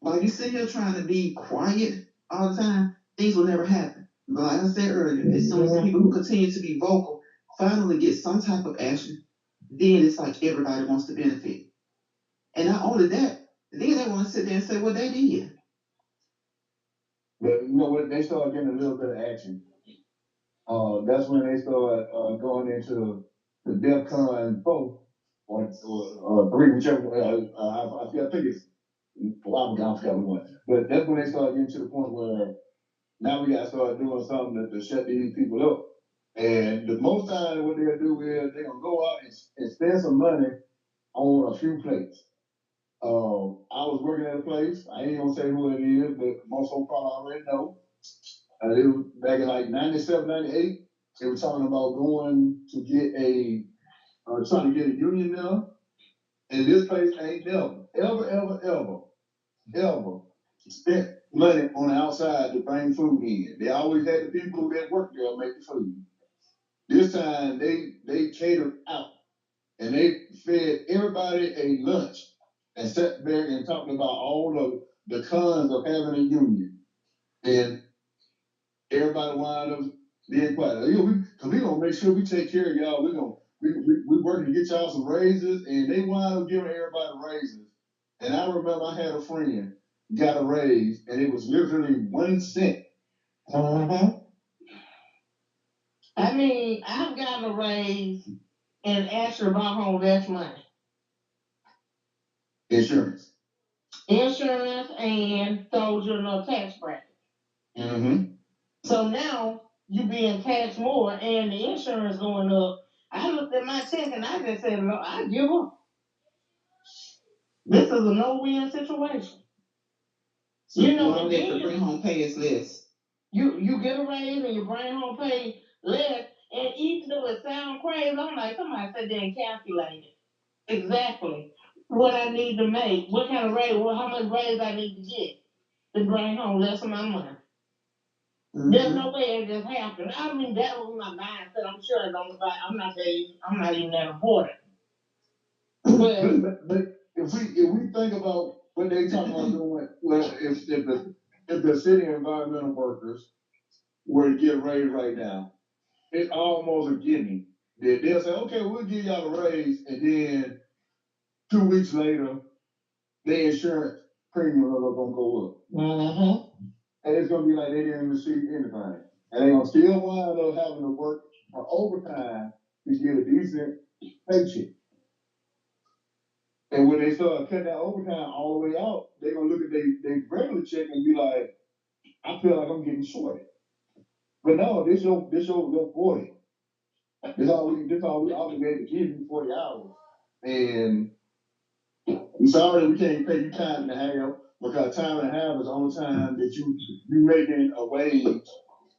while you sit here trying to be quiet all the time, things will never happen. But like I said earlier, as soon as people who continue to be vocal finally get some type of action, then it's like everybody wants to benefit. And not only that, then they want to sit there and say what they did. But you know what? They start getting a little bit of action. That's when they start going into the DEFCON 4 or 3, whichever. I think it's I forgot one. But that's when they start getting to the point where now we got to start doing something to shut these people up. And the most time what they'll do is they're going to go out and spend some money on a few plates. I was working at a place. I ain't gonna say who it is, but most folks probably already know. It was back in like 97, 98. They were talking about going to get trying to get a union now. And this place ain't ever spent money on the outside to bring food in. They always had the people that work there make the food. This time they catered out and they fed everybody a lunch and sat there and talked about all of the cons of having a union. And everybody wound up being quiet. Cause we gonna make sure we take care of y'all. We working to get y'all some raises, and they wound up giving everybody raises. And I remember I had a friend got a raise, and it was literally 1 cent. Mm-hmm. I mean, I've gotten a raise and actually brought home less money. Insurance. Insurance and sold you no tax bracket. Mm-hmm. So now you being taxed more and the insurance going up. I looked at my check and I just said, no, I give up. This is a no-win situation. So you know, and then the bring home pay is less. You get a raise and you bring home pay less, and even though it sounds crazy, I'm like, somebody sit there and calculate it exactly what I need to make, what kind of raise, how much raise I need to get to bring home less of my money. Mm-hmm. There's no way it just happened. I mean, that was my mindset. I'm sure I'm not even that important. But if we think about what they talk about doing, well, if the city environmental workers were to get a raise right now, it's almost a gimme. They'll say, okay, we'll give y'all a raise, and then 2 weeks later, their insurance premium are gonna go up. Mm-hmm. And it's gonna be like they didn't receive anything. And they're gonna still wind up having to work for overtime to get a decent paycheck. And when they start cutting that overtime all the way out, they're gonna look at their regular check and be like, feel like I'm getting shorted. But no, this your 40. This all we obligated to give you 40 hours. And I'm sorry we can't pay you time and a half because time and a half is the only time that you making a wage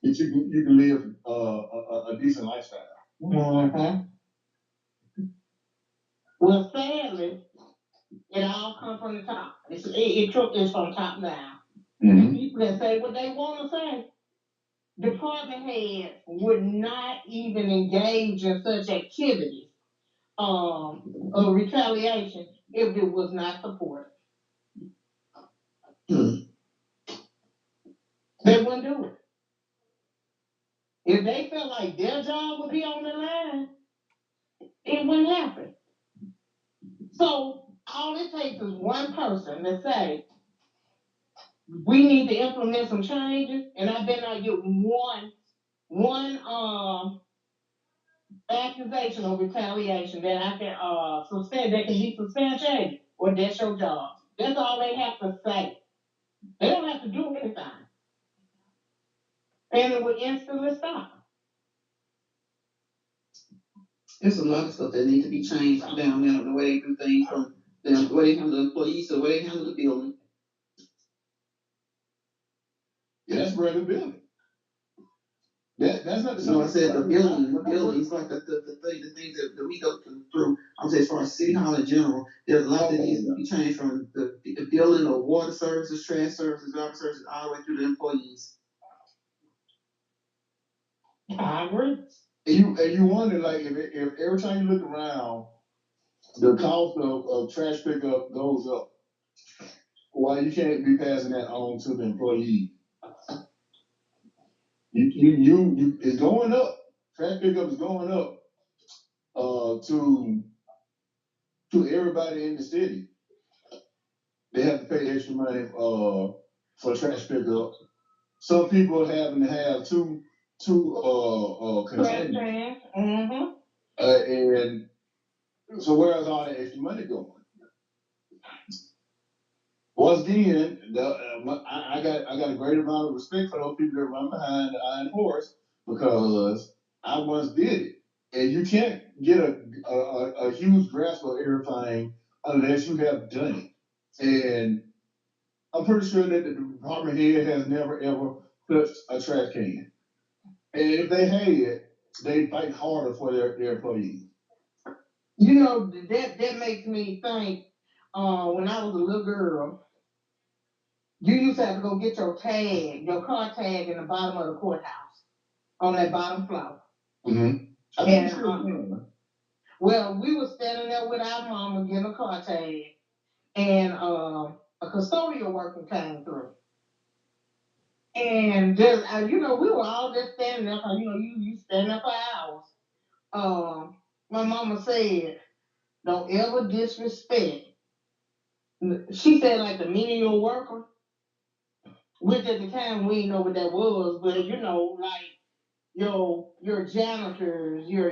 that you can live a decent lifestyle. Mm-hmm. Well, sadly, it all comes from the top. It's from top down. Mm-hmm. People that say what they want to say. Department heads would not even engage in such activities of retaliation if it was not supported. Hmm. They wouldn't do it. If they felt like their job would be on the line, it wouldn't happen. So all it takes is one person to say, we need to implement some changes, and I better not get one accusation of retaliation that I can that can be substantiated, or that's your job. That's all they have to say. They don't have to do anything. And it will instantly stop. There's a lot of stuff that needs to be changed down there, the way they do things, from the way they handle the employees to the way they handle the building. Yeah, that's brand new building. That's not the same. No, I said the buildings, like the things that we go through. I'm saying as far as City Hall in general, there's a lot that needs to be changed, from the building of water services, trash services, garbage services, all the way through the employees. I agree. And you wonder, like, if every time you look around, the cost of trash pickup goes up, why you can't be passing that on to the employee? It's going up. Trash pickup is going up to everybody in the city. They have to pay extra money for trash pickup. Some people having to have two containers. Mm-hmm. And so where's all that extra money going? Once again, I got a great amount of respect for those people that run behind the iron horse, because I once did it, and you can't get a huge grasp of everything unless you have done it. And I'm pretty sure that the department head has never ever touched a trash can, and if they had, they fight harder for their employees. You know, that makes me think. When I was a little girl, you used to have to go get your car tag in the bottom of the courthouse, on that bottom floor. Mm-hmm. Well, we were standing there with our mama getting a car tag, and a custodial worker came through. And just, we were all just standing there, because, you stand there for hours. My mama said, don't ever disrespect. She said, like, the menial worker, which at the time we didn't know what that was, but, like, your janitors, your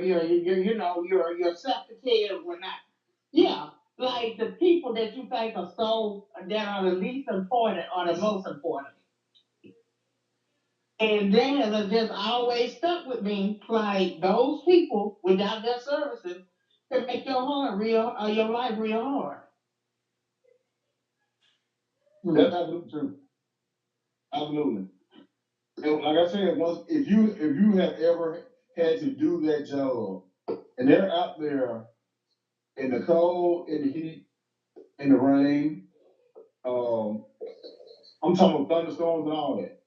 secretary, whatnot. Yeah, like the people that you think are that are the least important are the most important. And that has just always stuck with me. Like, those people, without their services, can make your life real hard. That's absolutely true. Absolutely. And like I said, if you have ever had to do that job, and they're out there in the cold, in the heat, in the rain, um, I'm talking about thunderstorms and all that.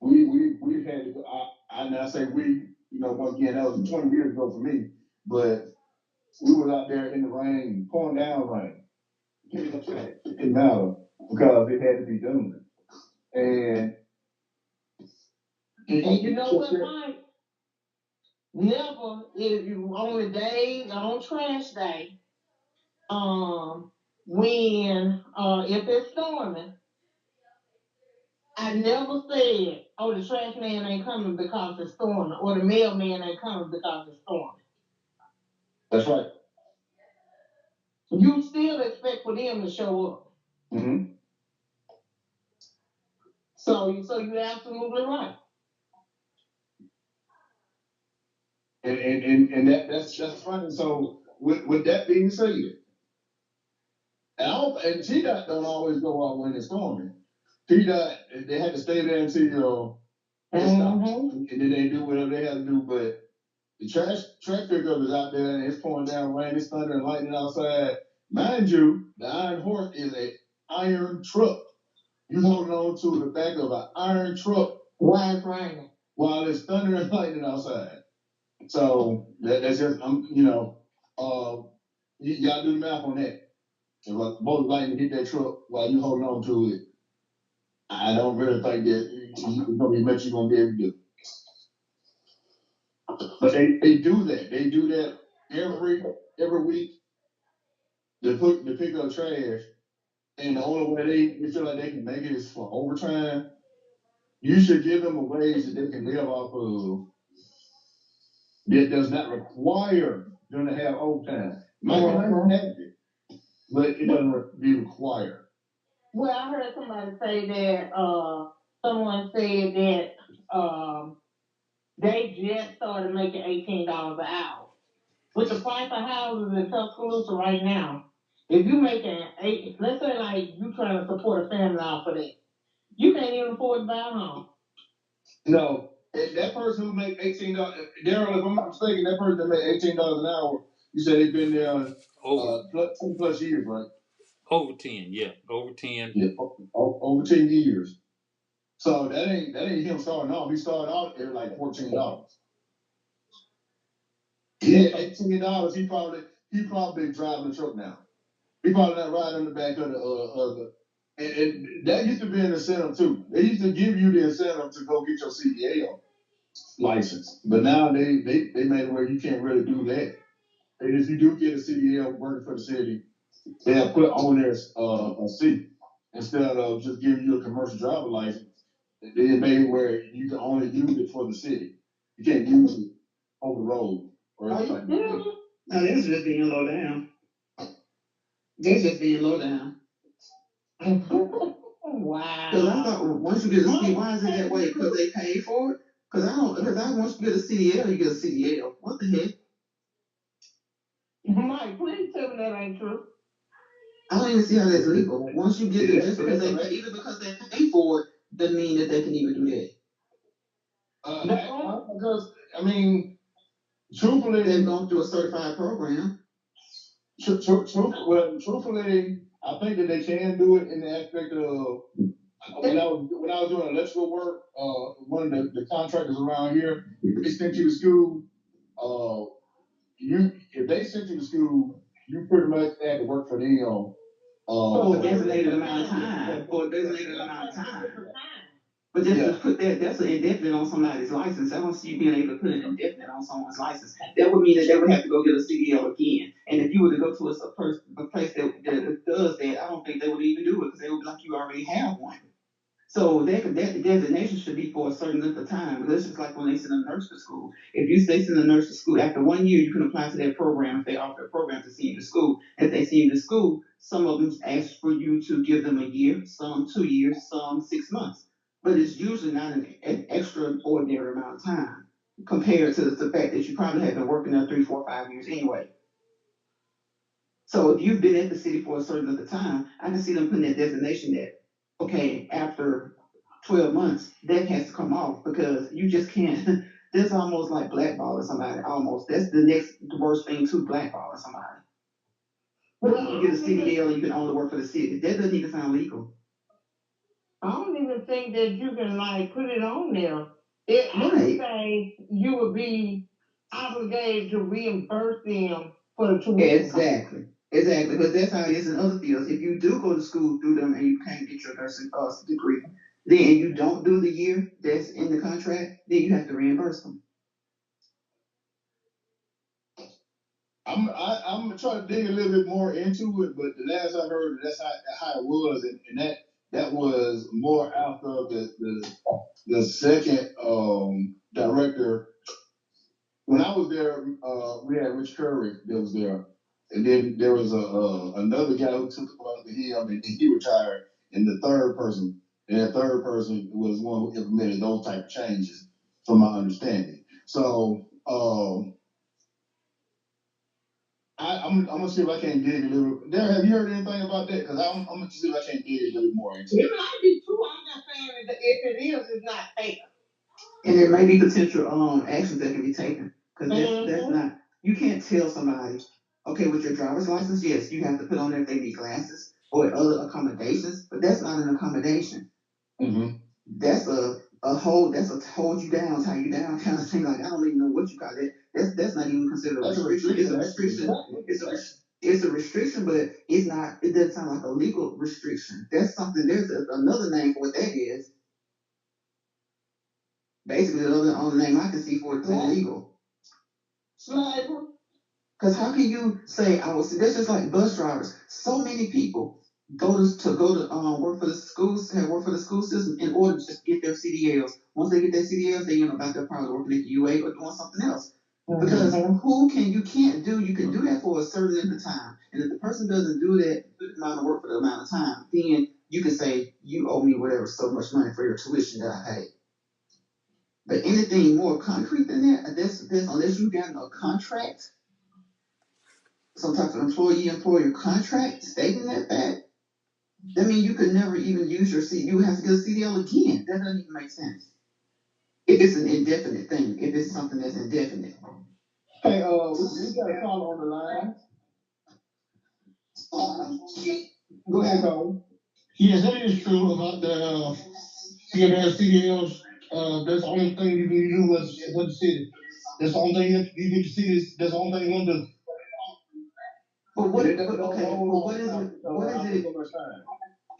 We've had to. I now say we. Once again, that was 20 years ago for me, but we were out there in the rain, pouring down rain. It didn't matter because it had to be done. And you know what, Mike? Never, if you on the day, on trash day, when if it's storming, I never said, oh, the trash man ain't coming because it's storming, or the mailman ain't coming because it's storming. That's right. You still expect for them to show up. Mm-hmm. So you're absolutely right. And that's funny. So with that being said, and TDOT don't always go out when it's storming. TDOT, they had to stay there until it stops, and then they do whatever they have to do. But the trash pickup is out there and it's pouring down rain, it's thunder and lightning outside. Mind you, the Iron Horse is a iron truck. You holding on to the back of an iron truck while it's raining, while it's thunder and lightning outside. So that's just you gotta do the math on that. If a bolt of lightning hit that truck while you holding on to it, I don't really think that it's gonna be much you're gonna be able to do. But they do that. They do that every week. They pick up trash, and the only way they feel like they can make it is for overtime. You should give them a wage that they can live off of that does not require them to have overtime. Might be nice to have it, but it doesn't be required. Well, I heard somebody say that someone said that they just started making $18 an hour. With the price of houses in Tuscaloosa right now, if you making let's say like you trying to support a family off of that, you can't even afford to buy a home. No, that person who make $18, Daryl, if I'm not mistaken, that person that make $18 an hour, you said they've been there over 10+ years, right? Over 10, yeah, over 10. Yeah, over 10 years. So that ain't him starting off. He started off at like $14. Yeah, $18. He probably driving the truck now. He probably not riding on the back of the and that used to be an incentive too. They used to give you the incentive to go get your CDL license, but now they made it where you can't really do that. And if you do get a CDL working for the city, they have put on there a seat instead of just giving you a commercial driver license. They made it where you can only use it for the city. You can't use it on the road or anything. No, that's just being low down. That's just being low down. Wow. Because I thought once you get a CDL, why is it that way? Because they pay for it? Because once you get a CDL, you get a CDL. What the heck? Mike, please tell me that ain't true. I don't even see how that's legal. Once you get it, just because they pay, either because they pay for it, doesn't mean that they can even do that. Because I mean, truthfully, they've gone through a certified program. Truthfully, I think that they can do it in the aspect of when I was doing electrical work. One of the contractors around here, they sent you to school. If they sent you to school, you pretty much had to work for them. For a designated amount of time. But just to put that's an indefinite on somebody's license. I don't see you being able to put an indefinite on someone's license. That would mean that they would have to go get a CDL again. And if you were to go to a place that does that, I don't think they would even do it because they would be like, you already have one. So that designation should be for a certain length of time. But that's just like when they send a nurse to school. If they send a nurse to school, after 1 year, you can apply to that program if they offer a program to send you to school. If they send you to school, some of them ask for you to give them a year, some 2 years, some 6 months. But it's usually not an extraordinary amount of time compared to the fact that you probably have been working there 3, 4, 5 years anyway. So if you've been at the city for a certain length of time, I can see them putting that designation that, okay, after 12 months, that has to come off because you just can't. That's almost like blackballing somebody. Almost. That's the worst thing to blackballing somebody. You get a CDL and you can only work for the city. That doesn't even sound legal. I don't even think that you can like put it on there. Let's say you would be obligated to reimburse them for the tuition. Exactly, because that's how it is in other fields. If you do go to school through them and you can't get your nursing degree, then you don't do the year that's in the contract, then you have to reimburse them. I'm trying to dig a little bit more into it, but the last I heard, that's how it was, and that was more after the second director. When I was there, we had Rich Curry that was there, and then there was another guy who took after him, and he retired, and the third person. and the third person was one who implemented those type of changes, from my understanding. So I'm gonna see if I can dig a little. There, have you heard anything about that? Because I'm gonna see if I can dig a little more into it. It might be true. I'm not saying that if it is, it's not taken. And there may be potential actions that can be taken. Because that's not, you can't tell somebody, okay, with your driver's license, yes, you have to put on there if they need glasses or other accommodations, but that's not an accommodation. Mm-hmm. That's a hold you down, tie you down kind of thing. Like, I don't even know what you call it. That's not even considered a restriction. It's a restriction. It's a restriction, but it's not. It doesn't sound like a legal restriction. That's something. There's another name for what that is. Basically, the only name I can see for it is illegal. Slavery. Because how can you say I was? That's just like bus drivers. So many people go to work for the schools, have work for the school system in order to just get their CDLs. Once they get their CDLs, they back there probably working at the UA or doing something else. Because you can do that for a certain length of time, and if the person doesn't do that amount of work for the amount of time, then you can say you owe me whatever so much money for your tuition that I paid. But anything more concrete than that, that's unless you got a contract, some type of employee-employer contract stating that fact, that means you could never even use your CDL. You would have to get a CDL again. That doesn't even make sense. If it's an indefinite thing, if it's something that's indefinite. Hey, we got a caller on the line. Go ahead, Cole. Yes, that is true about the CDLs. That's the only thing you can do with the city. That's the only thing you get to see. That's the only thing you want to do. But what? Okay. But what is it? What is it?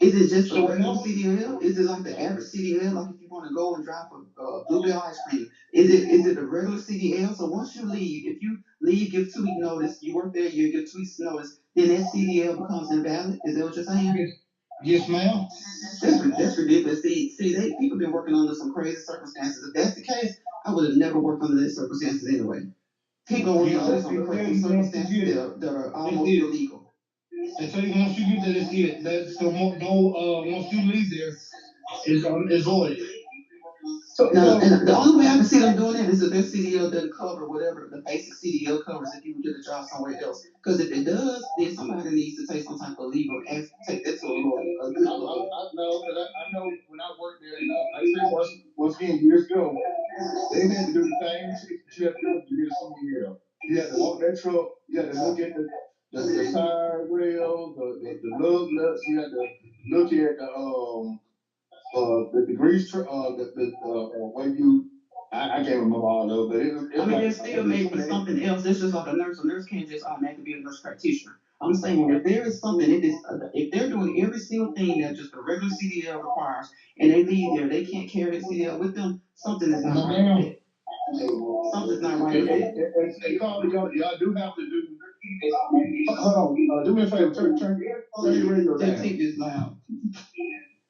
Is it just a regular CDL? Is it like the average CDL? Like if you want to go and drop a bluebell ice cream, is it a regular CDL? So once you leave, if you leave, give 2 week notice. You work there, you give 2 weeks notice. Then that CDL becomes invalid. Is that what you're saying? Yes, ma'am. That's ridiculous. People been working under some crazy circumstances. If that's the case, I would have never worked under those circumstances anyway. People working under some crazy circumstances that are almost illegal. And so once you get there, that's it. That's once you leave there, is void. Now, and the only way I can see them doing that is if their CDL doesn't cover whatever the basic CDL covers if you can get a job somewhere else. Because if it does, then somebody needs to take some type of legal action, take that to a lawyer. I know, because I know when I worked there, I say once again, years ago, they had to do the same shit that you have to do to get a CDL. You had to walk that truck, you had to look at the side rail, the lug nuts, you had to look at the grease, way you, I can't remember all of it, but it I mean, they're still made for something else. It's just like a nurse. A nurse can't just automatically be a nurse practitioner. I'm saying if there is something, if they're doing every single thing that just a regular CDL requires, and they leave there, they can't carry the CDL with them. Something is not right with it. Something's not right with it. And Carly, y'all do have to do. Hold on, do me a favor. Turn your radio down. That TV is loud.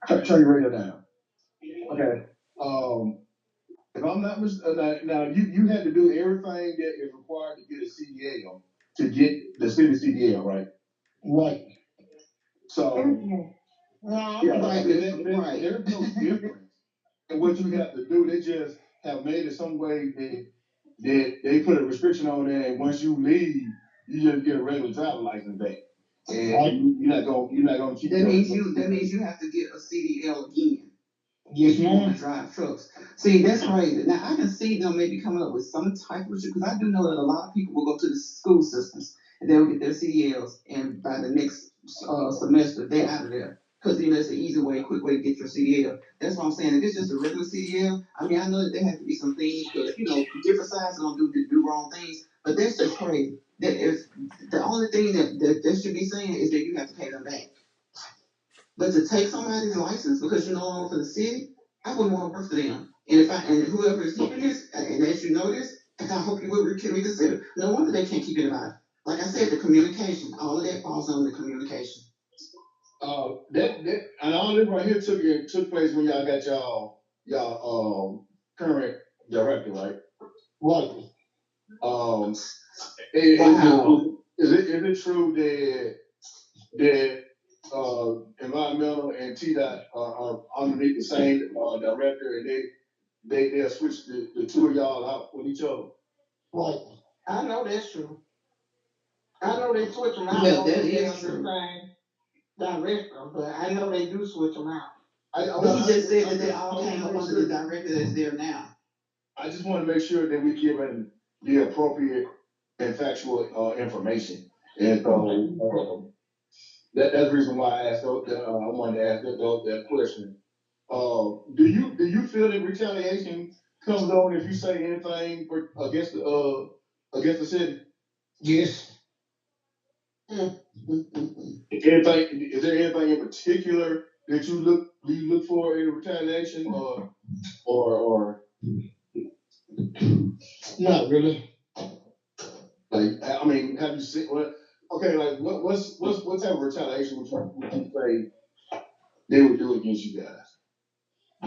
Turn your radio down. Okay. If I'm not now you had to do everything that is required to get a CDL to get the city CDL, right? Right. So Right. There's no difference in what you have to do. They just have made it some way that they put a restriction on there, and once you leave, you just get a regular driver license back. And you're not gonna keep that means you have to get a CDL again. Yes, if you want to drive trucks. See, that's crazy. Now, I can see them maybe coming up with some type of issue, because I do know that a lot of people will go to the school systems and they'll get their CDLs, and by the next semester, they're out of there. Because it's an easy way, quick way to get your CDL. That's what I'm saying. If it's just a regular CDL, I mean, I know that there has to be some things, because, different sizes don't do wrong things, but that's just crazy. That is the only thing that should be saying is that you have to pay them back. But to take somebody's license because you're no longer for the city, I wouldn't want to work for them. And whoever is hearing this, and as you know this, I hope you will reconsider. No wonder they can't keep it alive. Like I said, the communication, all of that falls under the communication. And all this right here took place when y'all got y'all current director, right? Right. Is it true that environmental and TDOT are underneath the same director, and they'll switch the two of y'all out with each other. Right. I know that's true. I know they switch them out. Well, that is true. Director, but I know they do switch them out. He just said that they all came up under the director that's there now. I just want to make sure that we're given the appropriate and factual information. And so that's the reason why I asked I wanted to ask that question. Do you feel that retaliation comes on if you say anything against the city? Yes. Anything? Is there anything in particular that you look for in retaliation or Not really. like, I mean, have you seen what? Okay, like what type of retaliation would you say they would do against you guys?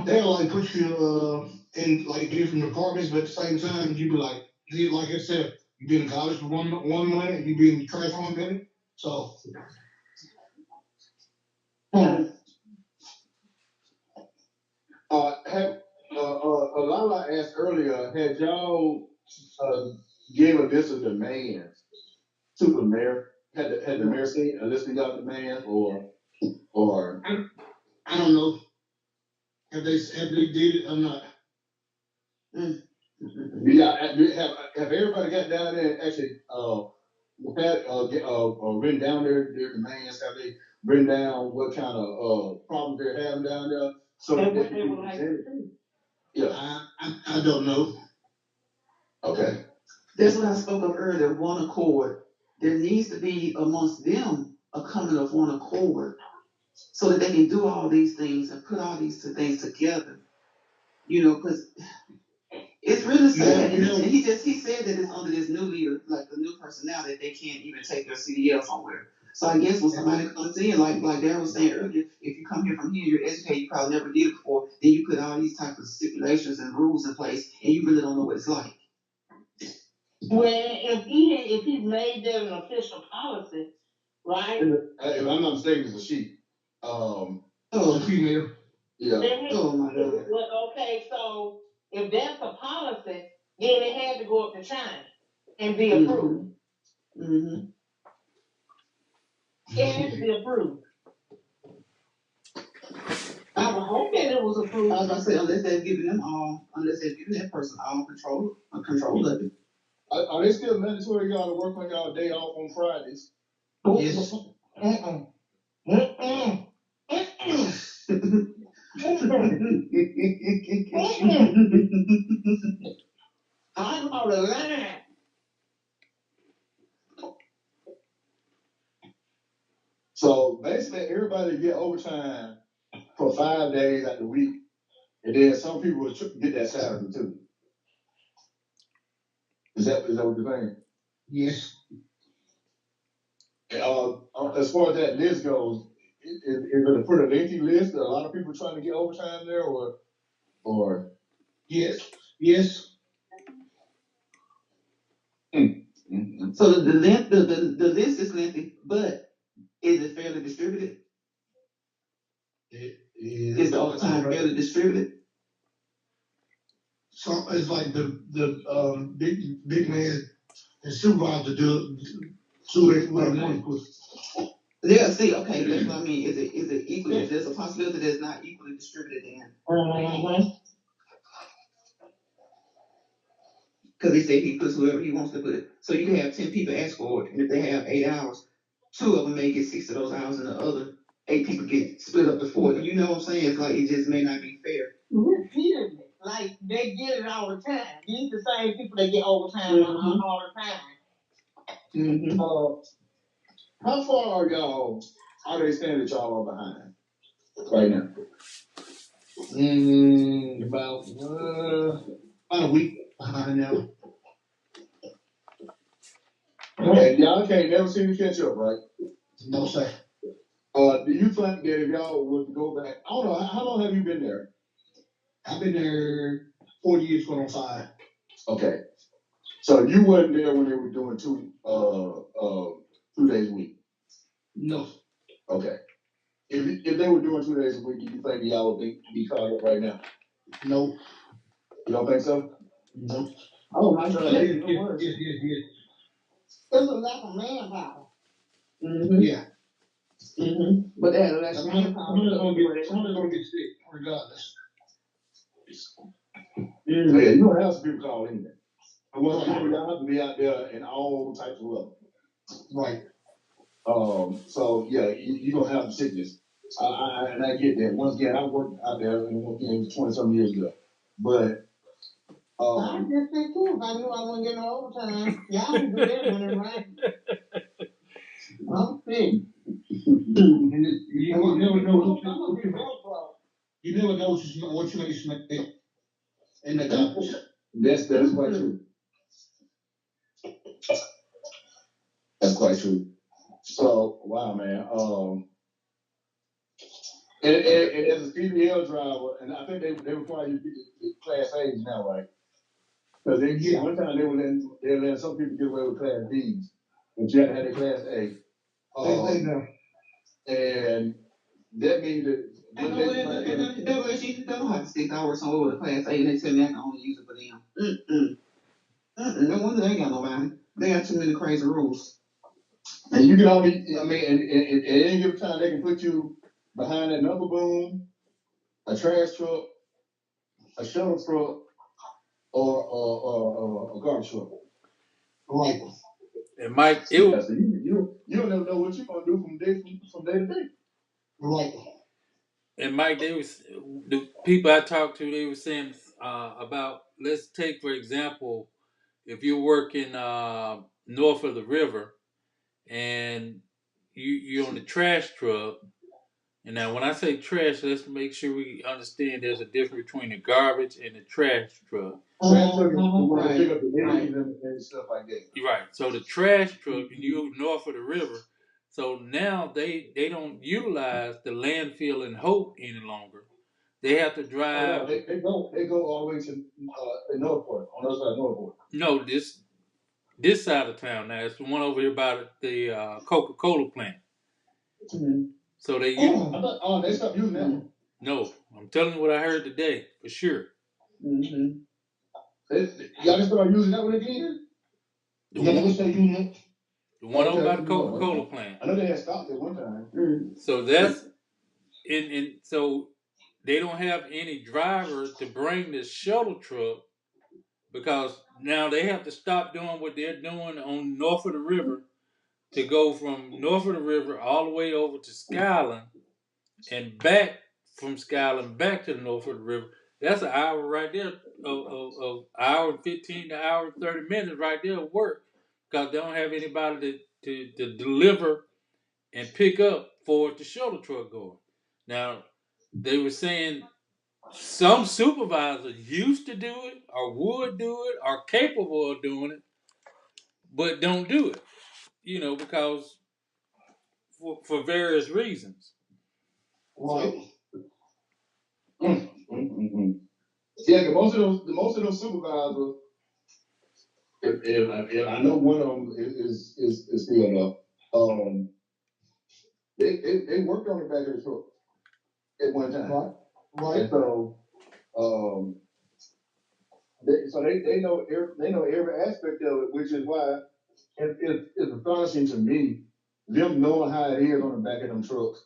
They'll like put you in like different departments, but at the same time you be like I said, you be in college for one minute, you be in the trash 1 minute. So Have Lala asked earlier, had y'all gave a list of demands to the mayor? Had the mayor seen a list of y'all demands or I don't know if they did it or not. have everybody got down there and actually had written down their demands? Have they written down what kind of problems they're having down there? So And what they would like to see. yeah. I don't know. Okay. That's what I spoke of earlier, one accord. There needs to be amongst them a coming of one accord so that they can do all these things and put all these things together. You know, because it's really sad. And he said that it's under this new leader, like the new person now, that they can't even take their CDL somewhere. So I guess when somebody comes in, like Darren was saying earlier, if you come here from here, you're educated, you probably never did it before, then you put all these types of stipulations and rules in place, and you really don't know what it's like. Well, if he made that an official policy, right? If I'm not mistaken, it's a sheep. Female. Yeah. Oh my God. Well, okay, so if that's a policy, then it had to go up to China and be approved. Mm-hmm. It had to be approved. I would hope that it was approved. I was gonna say unless they've given that person all control of it. Are they still mandatory y'all to work on y'all day off on Fridays? Yes. I know the line. So basically, everybody get overtime for 5 days out the week, and then some people will get that Saturday too. Is that what you're saying? Yes. As far as that list goes, is it a pretty lengthy list? Are a lot of people trying to get overtime there, or Yes. Yes. So the list is lengthy, but is it fairly distributed? Is the overtime fairly distributed? So it's like the big man and supervisor do it with one person. Yeah, see, okay, that's what I mean. Is it equal? Is there a possibility that it's not equally distributed then? Because he said he puts whoever he wants to put. So you can have 10 people ask for it, and if they have 8 hours, 2 of them may get 6 of those hours, and the other 8 people get split up to 4. You know what I'm saying? It's like it just may not be fair. Repeatedly, like they get it all the time. These the same people that get overtime all the time. Mm-hmm. How far are they saying that y'all are behind right now? About a week behind now. And y'all can't never seem to catch up, right? No, sir. Do you think that if y'all were to go back, I don't know, how long have you been there? I've been there 4 years, going on 5. Okay. So you wasn't there when they were doing 2 days a week? No. Okay. if they were doing 2 days a week, do you think y'all would be caught up right now? No. You don't think so? No. Oh my God. Yes. It's a lack of manpower. Mm-hmm. Yeah. Mm-hmm. But that less manpower. Somebody's gonna get sick, regardless. Mm-hmm. Yeah, you don't have some people call in there. And once y'all have to be out there in all types of weather. Right. So yeah, you don't have the sickness. And I get that. Once again, I worked out there 20-some years ago. But I just think too, if I knew I wasn't getting no overtime, y'all can do that when it rains. I'm sick. You never know what you may smell in the garbage. that's quite true. That's quite true. So wow, man. And as a CDL driver, and I think they require you to get the Class A's now, right? Because one time they were letting some people get away with Class D's, but you had to have a Class A. And that means that I know they don't have 6 hours somewhere with a Class A, and they tell me I can only use it for them. No wonder they ain't got nobody. They got too many crazy rules. And you can only, I mean, and at any given time, they can put you behind that number boom, a trash truck, a shuttle truck, or a garbage truck. Right. And Mike, it was, so you don't never know what you're gonna do from day to day. Right. and Mike, the people I talked to, they were saying about, let's take for example, if you're working north of the river and you're on the trash truck. And now, when I say trash, let's make sure we understand there's a difference between the garbage and the trash truck. Trash truck is the one to pick up the leaves and stuff like that. Right. So the trash truck, and you north of the river. So now they don't utilize the landfill in Hope any longer. They have to drive. Oh, no, they go all the way to the Northport, on the other side of Northport. No, this side of town now. It's the one over here by the Coca-Cola plant. Mm-hmm. So they they stopped using that one. No, I'm telling you what I heard today for sure. Mm-hmm. Y'all just start using that one again? The one over by the Okay. Coca-Cola plant. I know they had stopped at one time. So that's so they don't have any driver to bring this shuttle truck because now they have to stop doing what they're doing on north of the river to go from north of the river all the way over to Skyland and back from Skyland back to the north of the river. That's an hour right there of hour and 15 to hour and 30 minutes right there of work because they don't have anybody to deliver and pick up for the shuttle truck going. Now, they were saying some supervisors used to do it or would do it or capable of doing it, but don't do it, because for various reasons. Right. Yeah, most of those supervisors, if I know one of them is still up, they worked on the back of the truck at one time. Right. And so they know every aspect of it, which is why it's astonishing to me them knowing how it is on the back of them trucks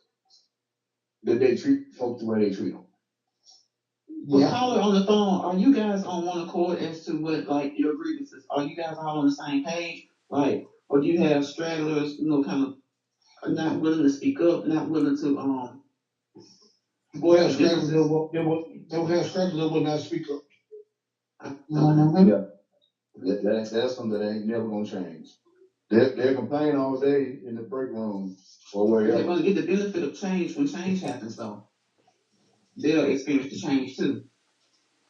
that they treat folks the way they treat them. Well, caller on the phone, are you guys on one accord as to what, like, your grievances? Are you guys all on the same page? Like, or do you have stragglers, kind of not willing to speak up, not willing to, Well, stragglers that will have stragglers that will not speak up. Yeah. That's something that ain't never gonna change. They're complaining all day in the break room or wherever. They're going to get the benefit of change when change happens, though. They'll experience the change too.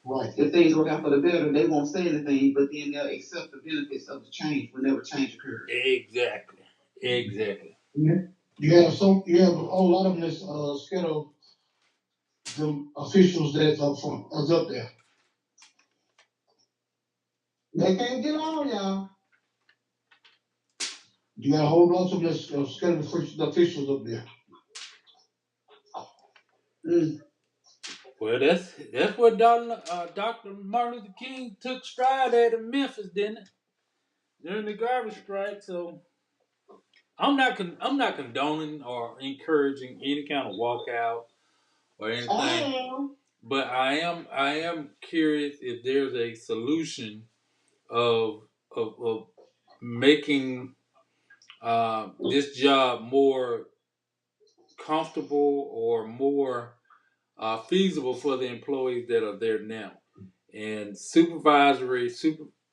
Right. If things work out for the better, they won't say anything, but then they'll accept the benefits of the change whenever change occurs. Exactly. You have a whole lot of them that's scared of the officials that's up there. They can't get on, y'all. You got a whole lot of them that's scared of the officials up there. Mm. Well, that's what Dr. Martin Luther King took stride at in Memphis, didn't it? During the garbage strike. So I'm not condoning or encouraging any kind of walkout or anything. But I am curious if there's a solution of of making this job more comfortable or more feasible for the employees that are there now. And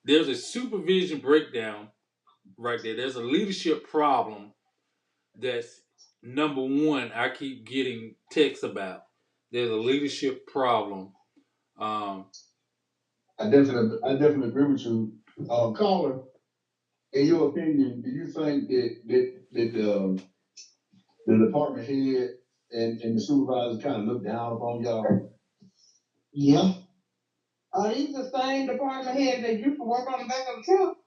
there's a supervision breakdown right there. There's a leadership problem that's number one. I keep getting texts about. There's a leadership problem. Um, I definitely agree with you. Caller, in your opinion, do you think the department head and the supervisor kind of look down upon y'all? Yeah. Are these the same department head that used to work on the back of the truck?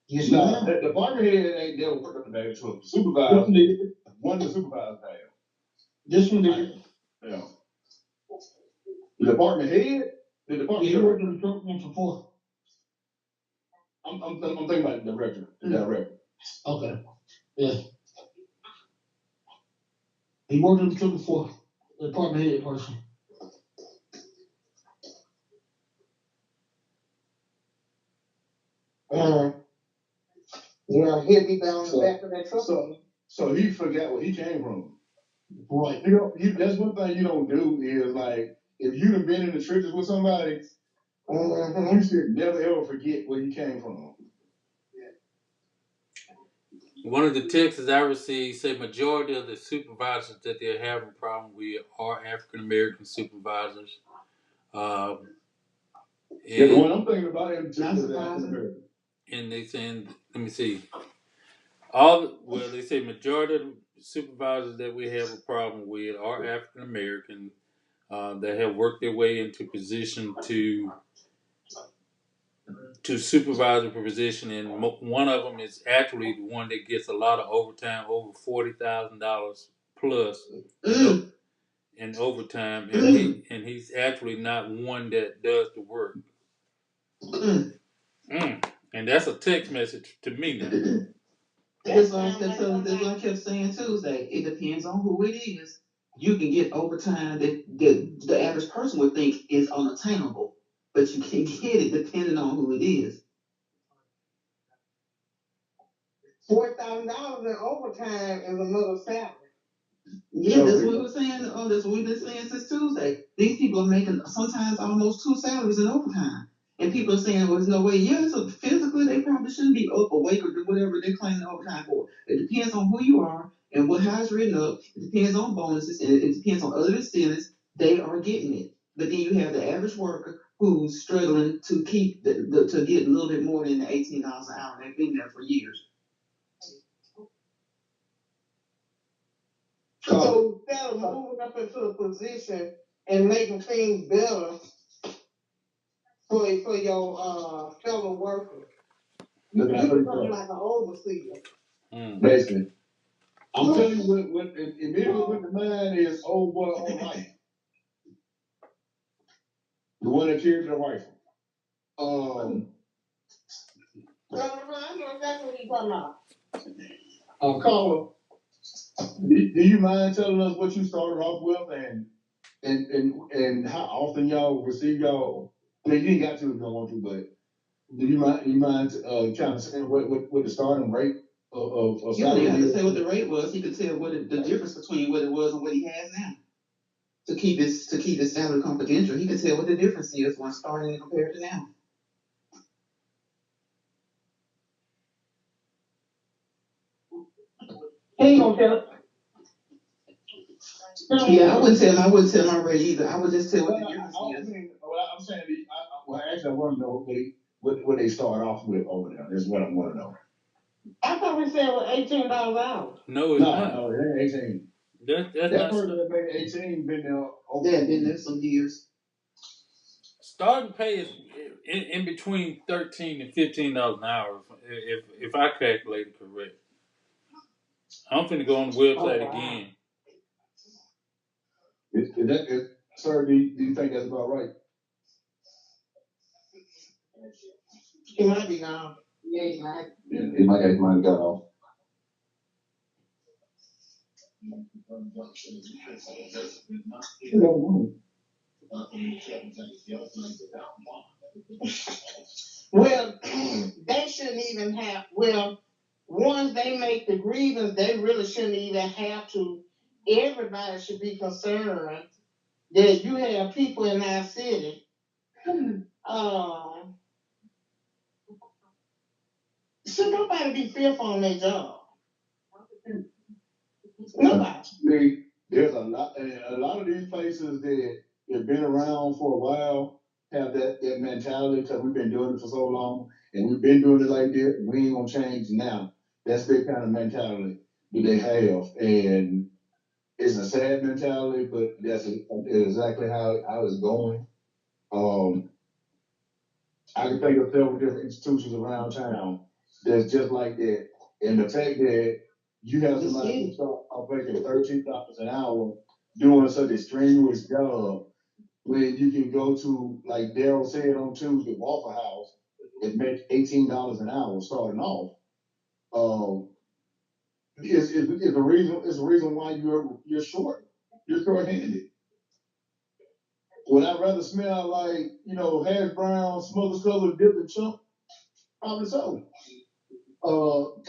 Yes, No, ma'am. the department head ain't never worked on the back of the truck. The supervisor, one of the supervisors have. This one did. Yeah. The department head, the department. He worked on the truck once before. I'm thinking about the director, the director. Okay. Yeah. He worked on the truck before. The department head person. Yeah, he'll be down the back of that truck. So he forgot where he came from. Right. That's one thing you don't do is like if you've been in the trenches with somebody, you should never ever forget where you came from. One of the texts I received said majority of the supervisors that they're having a problem with are African American supervisors. Yeah, the one And I'm thinking about is Not African surprising. American. and they saying, let me see, they say majority of the supervisors that we have a problem with are African American that have worked their way into position to supervisor position, and one of them is actually the one that gets a lot of overtime, over $40,000 plus in overtime, and he's actually not one that does the work. And that's a text message to me now. That's like I kept saying Tuesday. It depends on who it is. You can get overtime that the average person would think is unattainable, but you can get it depending on who it is. $4,000 in overtime is another salary. Yeah, that's what we were saying. That's what we've been saying since Tuesday. These people are making sometimes almost two salaries in overtime. And people are saying, well, there's no way. Yeah, so physically, they probably shouldn't be up, awake, or do whatever they're claiming overtime for. It depends on who you are and how it's written up. It depends on bonuses, and it depends on other incentives. They are getting it. But then you have the average worker who's struggling to keep to get a little bit more than the $18 an hour. They've been there for years. So instead of moving up into a position and making things better for your fellow workers, you become like an overseer. Basically. I'm telling you what immediately with the mind is old boy on life. The one that carries the rifle. I know exactly what you're talking about. Caller, do you mind telling us what you started off with and how often y'all receive y'all? I mean, you ain't got to if you don't want to, but do you mind kind of saying what the starting rate of You don't even have to say what the rate was. He could tell the difference between what it was and what he has now. To keep his salary confidential, he could tell what the difference is when starting compared to now. He ain't gonna tell. Yeah, I wouldn't tell him my rate either. I would just tell what the difference is. I'm saying, actually, I want to know what they start off with over there. That's what I want to know. I thought we said it was $18 an hour. No, it's not. No, it ain't 18. That's that not person that made 18 been there. Yeah, been there some years. Starting pay is in between $13 and $15 an hour, if I calculate it correct. I'm finna go on the website again. Sir, do you think that's about right? He might be gone. Yeah, he might. Yeah, it might have got off. Well, they shouldn't even have. Well, once they make the grievance, they really shouldn't even have to. Everybody should be concerned that you have people in our city. Um, should nobody be fearful on their job? Nobody. There's a lot of these places that have been around for a while have that mentality because we've been doing it for so long and we've been doing it like this. We ain't gonna change now. That's the kind of mentality that they have, and it's a sad mentality, but that's exactly how it's going. Um, I can think of several different institutions around town that's just like that. And the fact that you have somebody who start off making $13 an hour doing such a strenuous job when you can go to, like Daryl said on Tuesday, Waffle House and make $18 an hour starting off. Um, it's the reason why you're short. You're short-handed. Would I rather smell like, hash brown, smothered color, dipped in chunk? Probably so.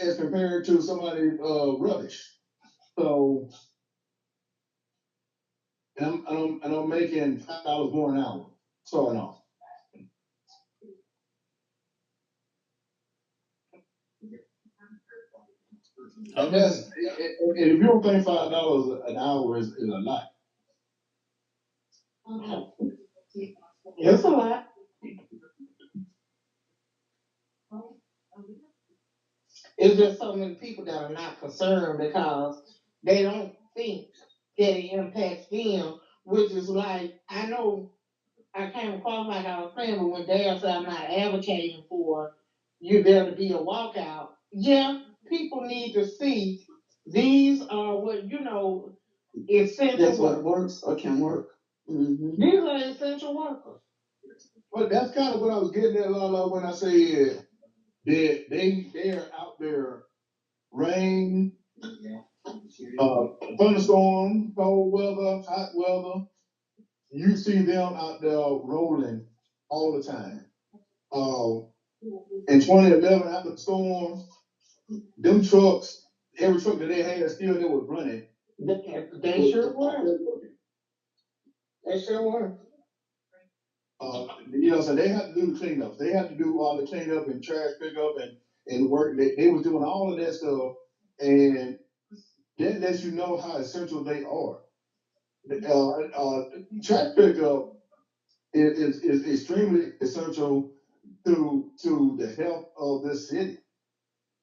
As compared to somebody rubbish. So, and I'm making $5 more an hour starting off. And if you don't think $5 an hour is a lot, It's a lot. It's just so many people that are not concerned because they don't think that it impacts them, which is like, I know I came across like I was saying, but when Dad said I'm not advocating for you there to be a walkout, yeah, people need to see these are what, essential That's what workers. works or can work. Mm-hmm. These are essential workers. but that's kind of what I was getting at, Lala, when I said that they are out there, rain, thunderstorm, cold weather, hot weather. You see them out there rolling all the time. In 2011, after the storm, them trucks, every truck that they had still they was running. They sure were. They sure were. So they had to do the cleanups. They had to do all the cleanup and trash pickup and work. They was doing all of that stuff, and that lets you know how essential they are. Trash pickup is extremely essential to the health of this city.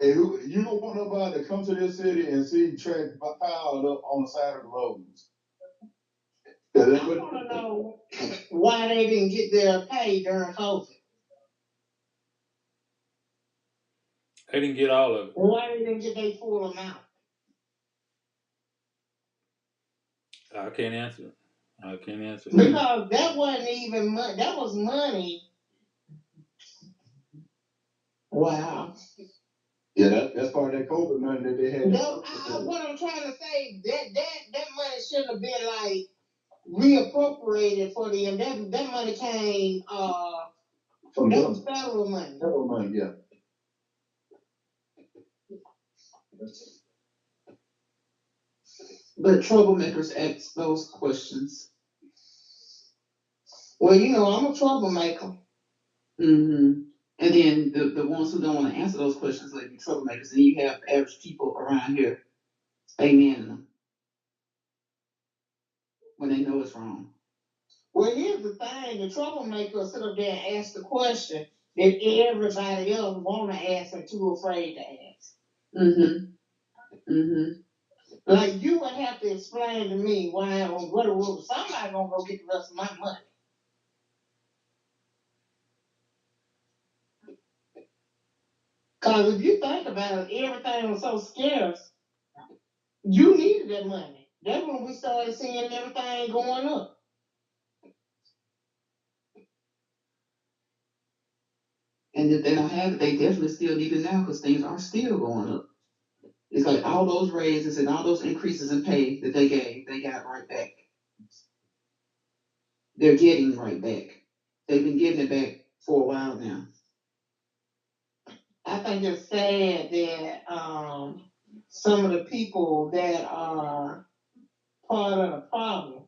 And you don't want nobody to come to this city and see trash piled up on the side of the roads. I want to know why they didn't get their pay during COVID. They didn't get all of it. Why they didn't get their full amount? I can't answer it. I can't answer it. Because that wasn't even money. That was money. Wow. Yeah, that's part of that COVID money that they had. What I'm trying to say, that money shouldn't have been like reappropriated for them. That money came From that was federal money. Federal money, yeah. But troublemakers ask those questions. Well, I'm a troublemaker. Mm-hmm. And then the ones who don't want to answer those questions let be troublemakers. And you have average people around here amen them when they know it's wrong. Well, here's the thing: the troublemaker sit up there and ask the question that everybody else want to ask and too afraid to ask. Mm-hmm. Mm-hmm. Like you would have to explain to me why on what rule somebody gonna go get the rest of my money. Cause if you think about it, everything was so scarce. You needed that money. That's when we started seeing everything going up. And if they don't have it, they definitely still need it now because things are still going up. It's like all those raises and all those increases in pay that they gave, they got right back. They're getting right back. They've been getting it back for a while now. I think it's sad that some of the people that are part of the problem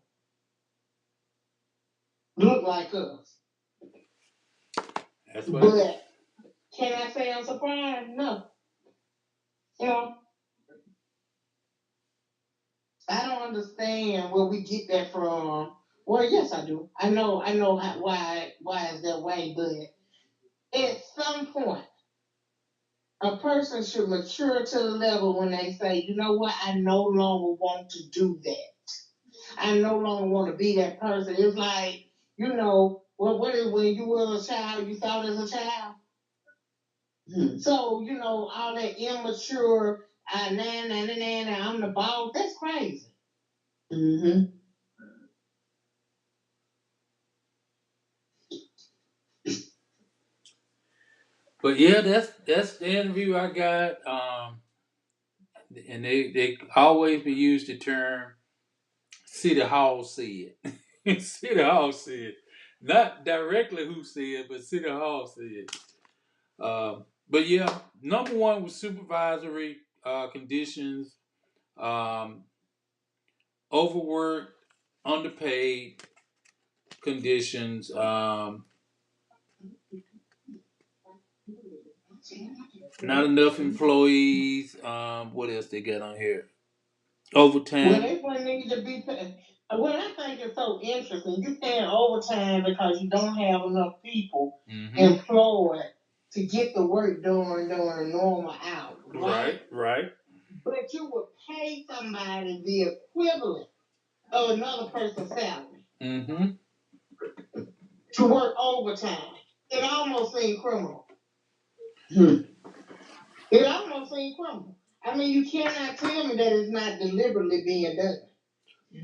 look like us. That's what. But can I say I'm surprised? No. You know, I don't understand where we get that from. Well, yes, I do. I know why is that way, but at some point, a person should mature to the level when they say, you know what, I no longer want to do that. I no longer want to be that person. It's like, what is when you were a child, you thought as a child. So, all that immature, I'm the boss, that's crazy. Mm-hmm. But yeah, that's the interview I got. And they always be used the term City Hall said. City Hall said. Not directly who said, but City Hall said. But yeah, number one was supervisory conditions, um, overworked, underpaid conditions, not enough employees. What else they got on here? Overtime. Well, they wouldn't need to be paid. What I think is so interesting, you paying overtime because you don't have enough people employed to get the work done during normal hours, right? Right. But you would pay somebody the equivalent of another person's salary to work overtime. It almost seemed criminal. It almost seemed criminal. I mean, you cannot tell me that it's not deliberately being done.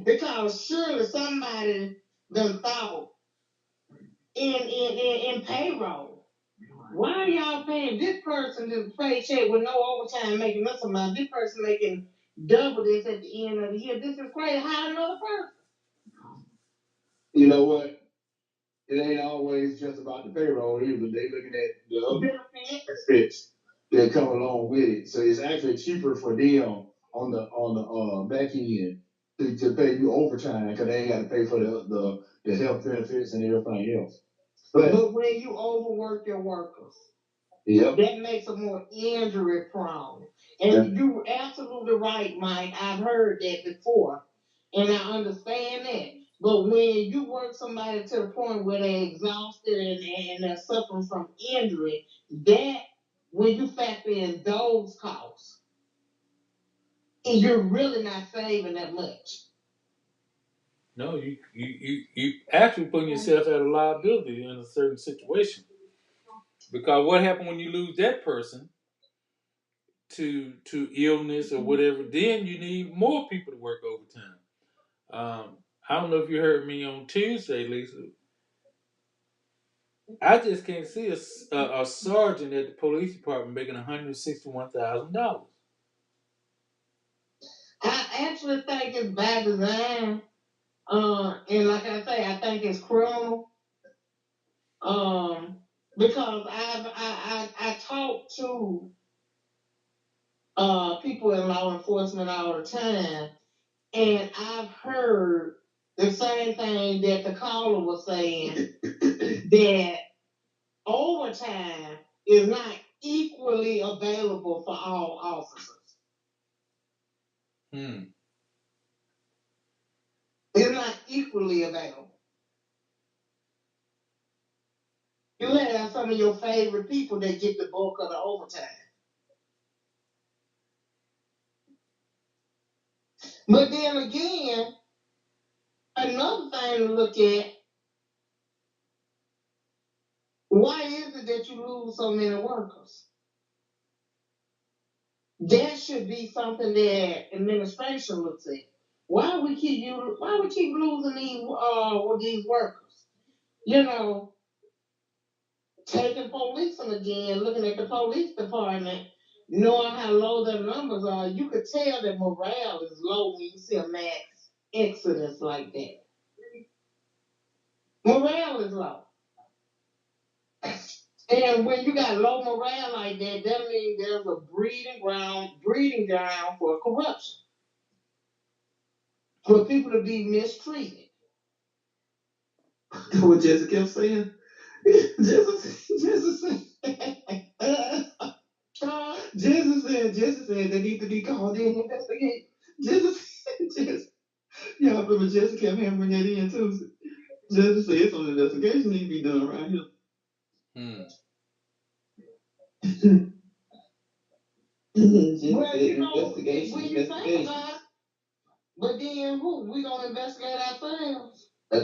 Because surely somebody done thought in payroll. Why are y'all paying this person this paycheck with no overtime making this amount? This person making double this at the end of the year. This is crazy. How another person? You know what? It ain't always just about the payroll either. They looking at the other benefits that come along with it. So it's actually cheaper for them on the back end to pay you overtime because they ain't got to pay for the health benefits and everything else. But when you overwork your workers, that makes them more injury prone. And you're absolutely right, Mike. I've heard that before, and I understand that. But when you work somebody to the point where they're exhausted and they're suffering from injury, that when you factor in those costs, you're really not saving that much. No, you actually putting yourself at a liability in a certain situation. Because what happened when you lose that person to illness or whatever? Then you need more people to work overtime. I don't know if you heard me on Tuesday, Lisa. I just can't see a sergeant at the police department making $161,000. I actually think it's by design. And like I say, I think it's criminal. Because I talk to people in law enforcement all the time, and I've heard the same thing that the caller was saying that overtime is not equally available for all officers. It's not equally available. You have some of your favorite people that get the bulk of the overtime. But then again, another thing to look at, why is it that you lose so many workers? That should be something that administration looks at. Why we keep losing these with these workers? You know, taking policing again, looking at the police department, knowing how low their numbers are, you could tell that morale is low when you see a mass exodus like that. Morale is low. And when you got low morale like that means there's a breeding ground for corruption. For people to be mistreated. What Jessica kept saying. Jessica said they need to be called in and investigate. Jessica, y'all remember Jessica kept hammering that in too. Jessica said some investigation need to be done right here. Well, you know, investigation. Think about it, but then who? We gonna investigate ourselves? I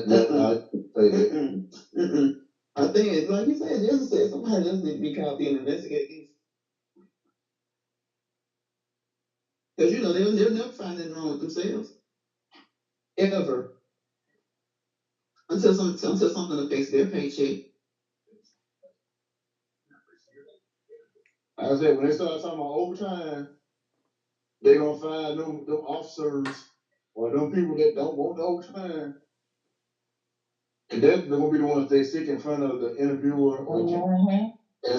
think it's like you said, Jessica said somebody else need to be called in and investigate this. Because you know they'll never find anything wrong with themselves. Ever. Until something affects their paycheck. Like I said, when they start talking about overtime, they gonna find them officers or them people that don't want the overtime. And they're gonna be the ones they sit in front of the interviewer and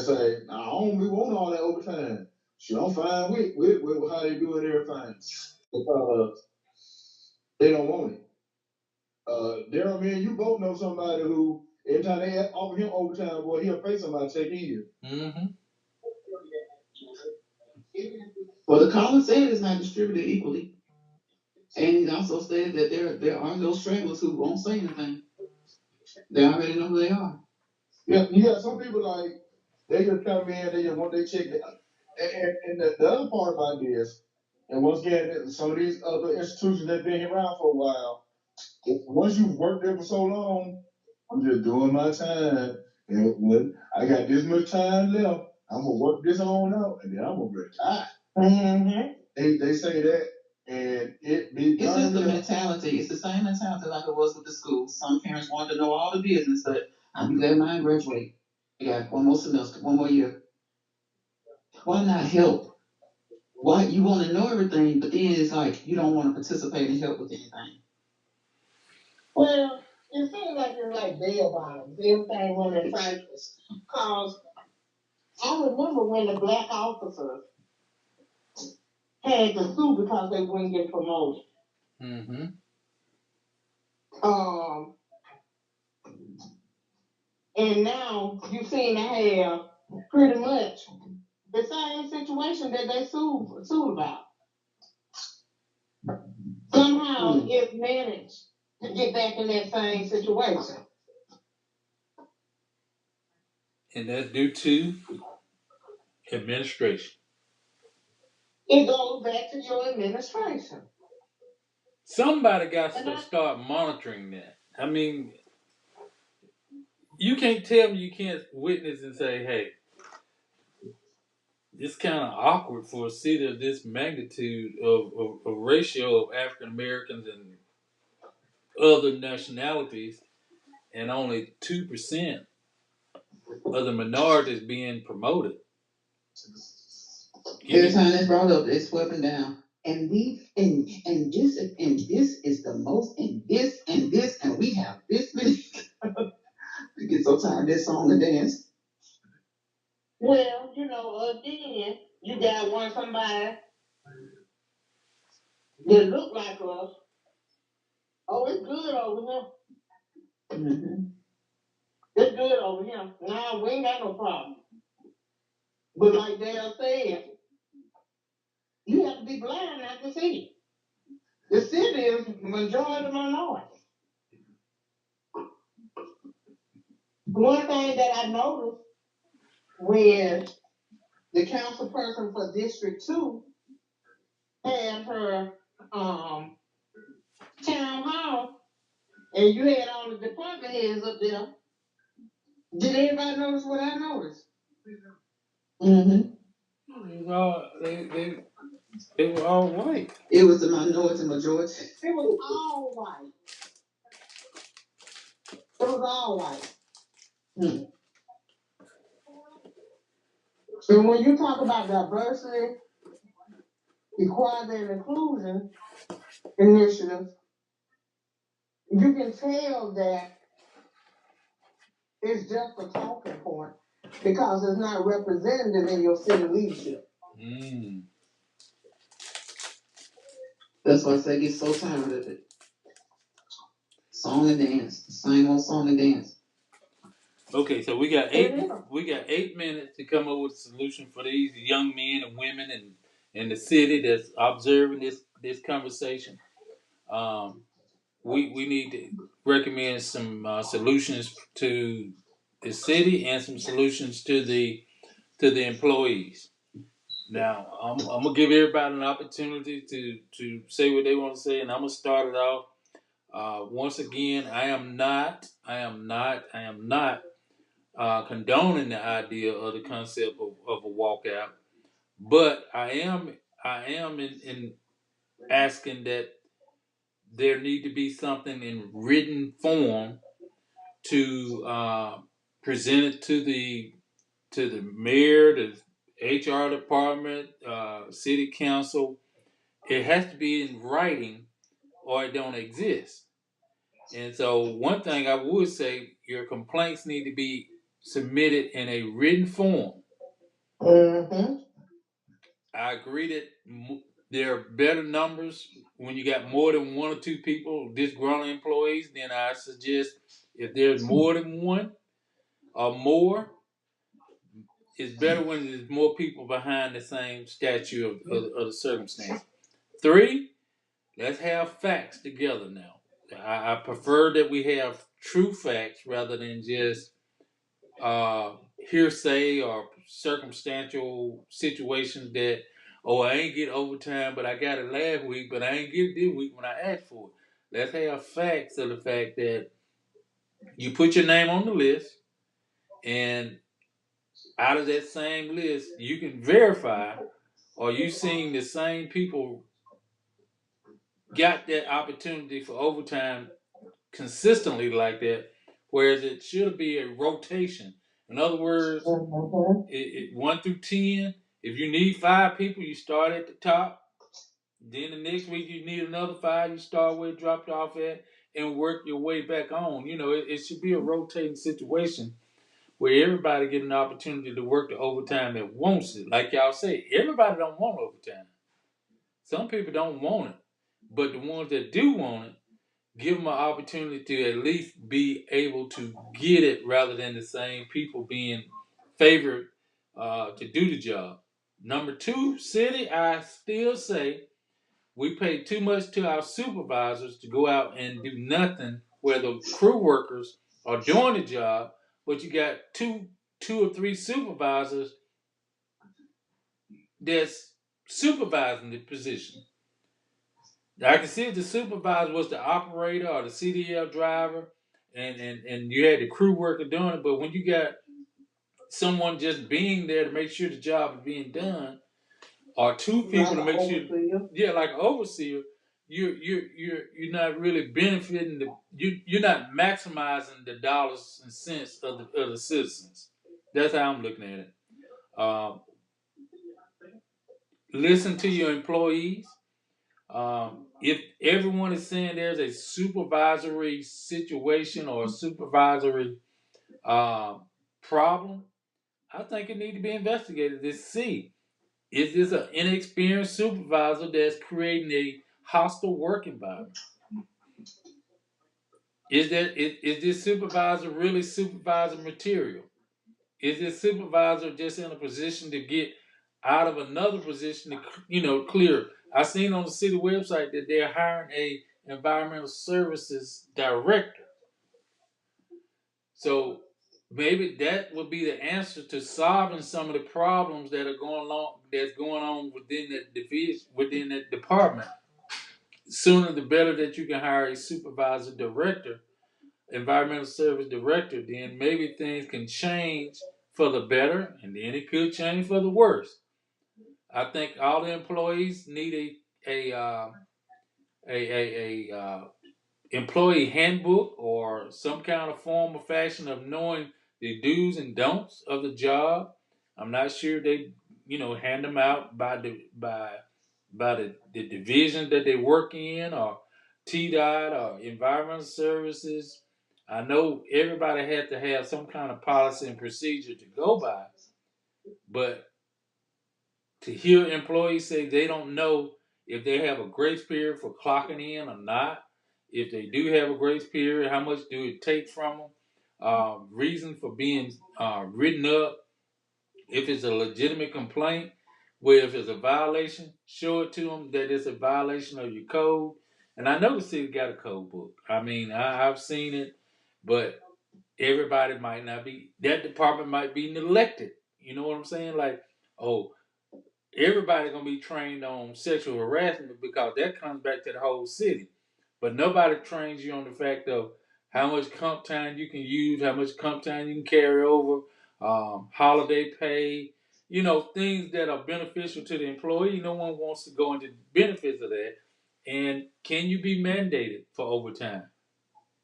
say, "Nah, I don't want all that overtime. She don't find with how they doing everything because they don't want it." Daryl, man, you both know somebody who every time they offer him overtime, boy, he'll pay somebody to take his. Well, the column said it's not distributed equally. And it also said that there are no stragglers who won't say anything. They already know who they are. Yeah, you got some people like they just come in, they just want their check. And the other part about this, and once again, some of these other institutions that have been around for a while, once you've worked there for so long, I'm just doing my time. And when I got this much time left, I'm gonna work this on out, and then I'm gonna retire. They say that, and it's just the mentality. It's the same mentality like it was with the schools. Some parents want to know all the business, but I'll be glad mine graduate. I got one more semester, one more year. Why not help? Why you want to know everything, but then it's like you don't want to participate and help with anything. Well, it seems like it's like bail bonds. Everything running cycles. Cause I remember when the black officers had to sue because they wouldn't get promoted. And now you seem to have pretty much the same situation that they sued about. Somehow it managed to get back in that same situation. And that's due to administration. It goes back to your administration. Somebody got to start monitoring that. I mean, you can't tell me you can't witness and say, hey, it's kind of awkward for a city of this magnitude of ratio of African Americans and other nationalities, and only 2% of the minorities being promoted. Every time that's brought up, it's swept down. And this is the most and this and we have this many. I get so tired of this song and dance. Well, you know, again, you got somebody that look like us. Oh, it's good over here. It's good over here. Nah, we ain't got no problem. But like Dale said, you have to be blind not to see it. The city is majority minority. One thing that I noticed when the council person for District 2 had her town hall, and you had all the department heads up there, did everybody notice what I noticed? No, they They were all white. It was the minority majority. It was all white. It was all white. And when you talk about diversity, equality, and inclusion initiatives, you can tell that it's just a talking point because it's not representative in your city leadership. That's why I say I get so tired of it. Song and dance, the same old song and dance. Okay, so we got 8 minutes to come up with a solution for these young men and women in the city that's observing this conversation. We need to recommend some solutions to the city and some solutions to the employees. Now, I'm gonna give everybody an opportunity to say what they want to say, and I'm gonna start it off. Once again, I am not condoning the idea of the concept of a walkout, but I am in asking that there need to be something in written form to present it to the mayor, the HR department, city council. It has to be in writing, or it don't exist. And so, one thing I would say, your complaints need to be submitted in a written form. Mm-hmm. I agree that there are better numbers when you got more than one or two people disgruntled employees. Then I suggest if there's more than one or more, it's better when there's more people behind the same statue of the circumstance. 3, let's have facts together now. I prefer that we have true facts rather than just hearsay or circumstantial situations that, oh, I ain't get overtime, but I got it last week, but I ain't get it this week when I asked for it. Let's have facts of the fact that you put your name on the list, and out of that same list, you can verify, or you seeing the same people got that opportunity for overtime consistently like that, whereas it should be a rotation. In other words, 1 through 10, if you need 5 people, you start at the top. Then the next week you need another 5, you start where it dropped off at and work your way back on. It should be a rotating situation where everybody get an opportunity to work the overtime that wants it. Like y'all say, everybody don't want overtime. Some people don't want it. But the ones that do want it, give them an opportunity to at least be able to get it rather than the same people being favored to do the job. Number 2, city, I still say we pay too much to our supervisors to go out and do nothing where the crew workers are doing the job, but you got two or three supervisors that's supervising the position. I can see if the supervisor was the operator or the CDL driver, and you had the crew worker doing it. But when you got someone just being there to make sure the job is being done, or 2 people to make sure, yeah, like an overseer, you're not really benefiting you're not maximizing the dollars and cents of the citizens. That's how I'm looking at it. Um, Listen to your employees. If everyone is saying there's a supervisory situation or a supervisory problem, I think it needs to be investigated to see, is this an inexperienced supervisor that's creating a hostile work environment? Is this supervisor really supervisor material? Is this supervisor just in a position to get out of another position to clear? I seen on the city website that they're hiring a environmental services director. So maybe that would be the answer to solving some of the problems that are going on within that division, within that department. Sooner the better that you can hire a supervisor director, environmental service director, then maybe things can change for the better, and then it could change for the worse. I think all the employees need a employee handbook or some kind of form or fashion of knowing the do's and don'ts of the job. I'm not sure they, hand them out by the division that they work in or TDOT or environmental services. I know everybody had to have some kind of policy and procedure to go by, but to hear employees say they don't know if they have a grace period for clocking in or not, if they do have a grace period, how much do it take from them, reason for being written up, if it's a legitimate complaint, where if it's a violation, show it to them that it's a violation of your code. And I know the city got a code book. I mean, I've seen it, but everybody might not be, that department might be neglected. You know what I'm saying? Like, oh, everybody gonna be trained on sexual harassment because that comes back to the whole city. But nobody trains you on the fact of how much comp time you can use, how much comp time you can carry over, holiday pay, things that are beneficial to the employee. No one wants to go into the benefits of that. And can you be mandated for overtime?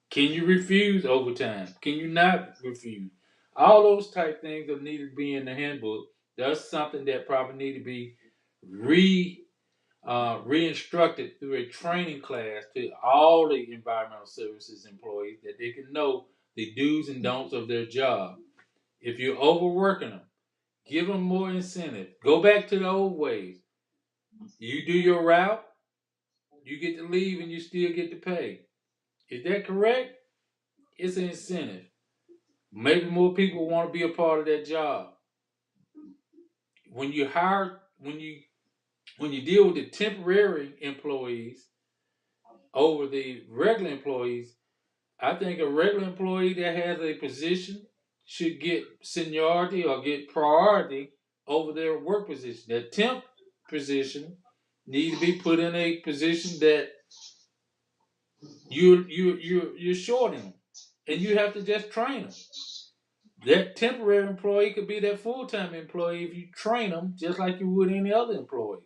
Can you refuse overtime? Can you not refuse? All those type things that need to be in the handbook. That's something that probably need to be re re-instructed through a training class to all the environmental services employees that they can know the do's and don'ts of their job. If you're overworking them, give them more incentive. Go back to the old ways. You do your route, you get to leave, and you still get to pay. Is that correct? It's an incentive. Maybe more people want to be a part of that job. When you hire, when you deal with the temporary employees over the regular employees, I think a regular employee that has a position should get seniority or get priority over their work position. That temp position need to be put in a position that you're shorting them, and you have to just train them. That temporary employee could be that full time employee if you train them just like you would any other employee.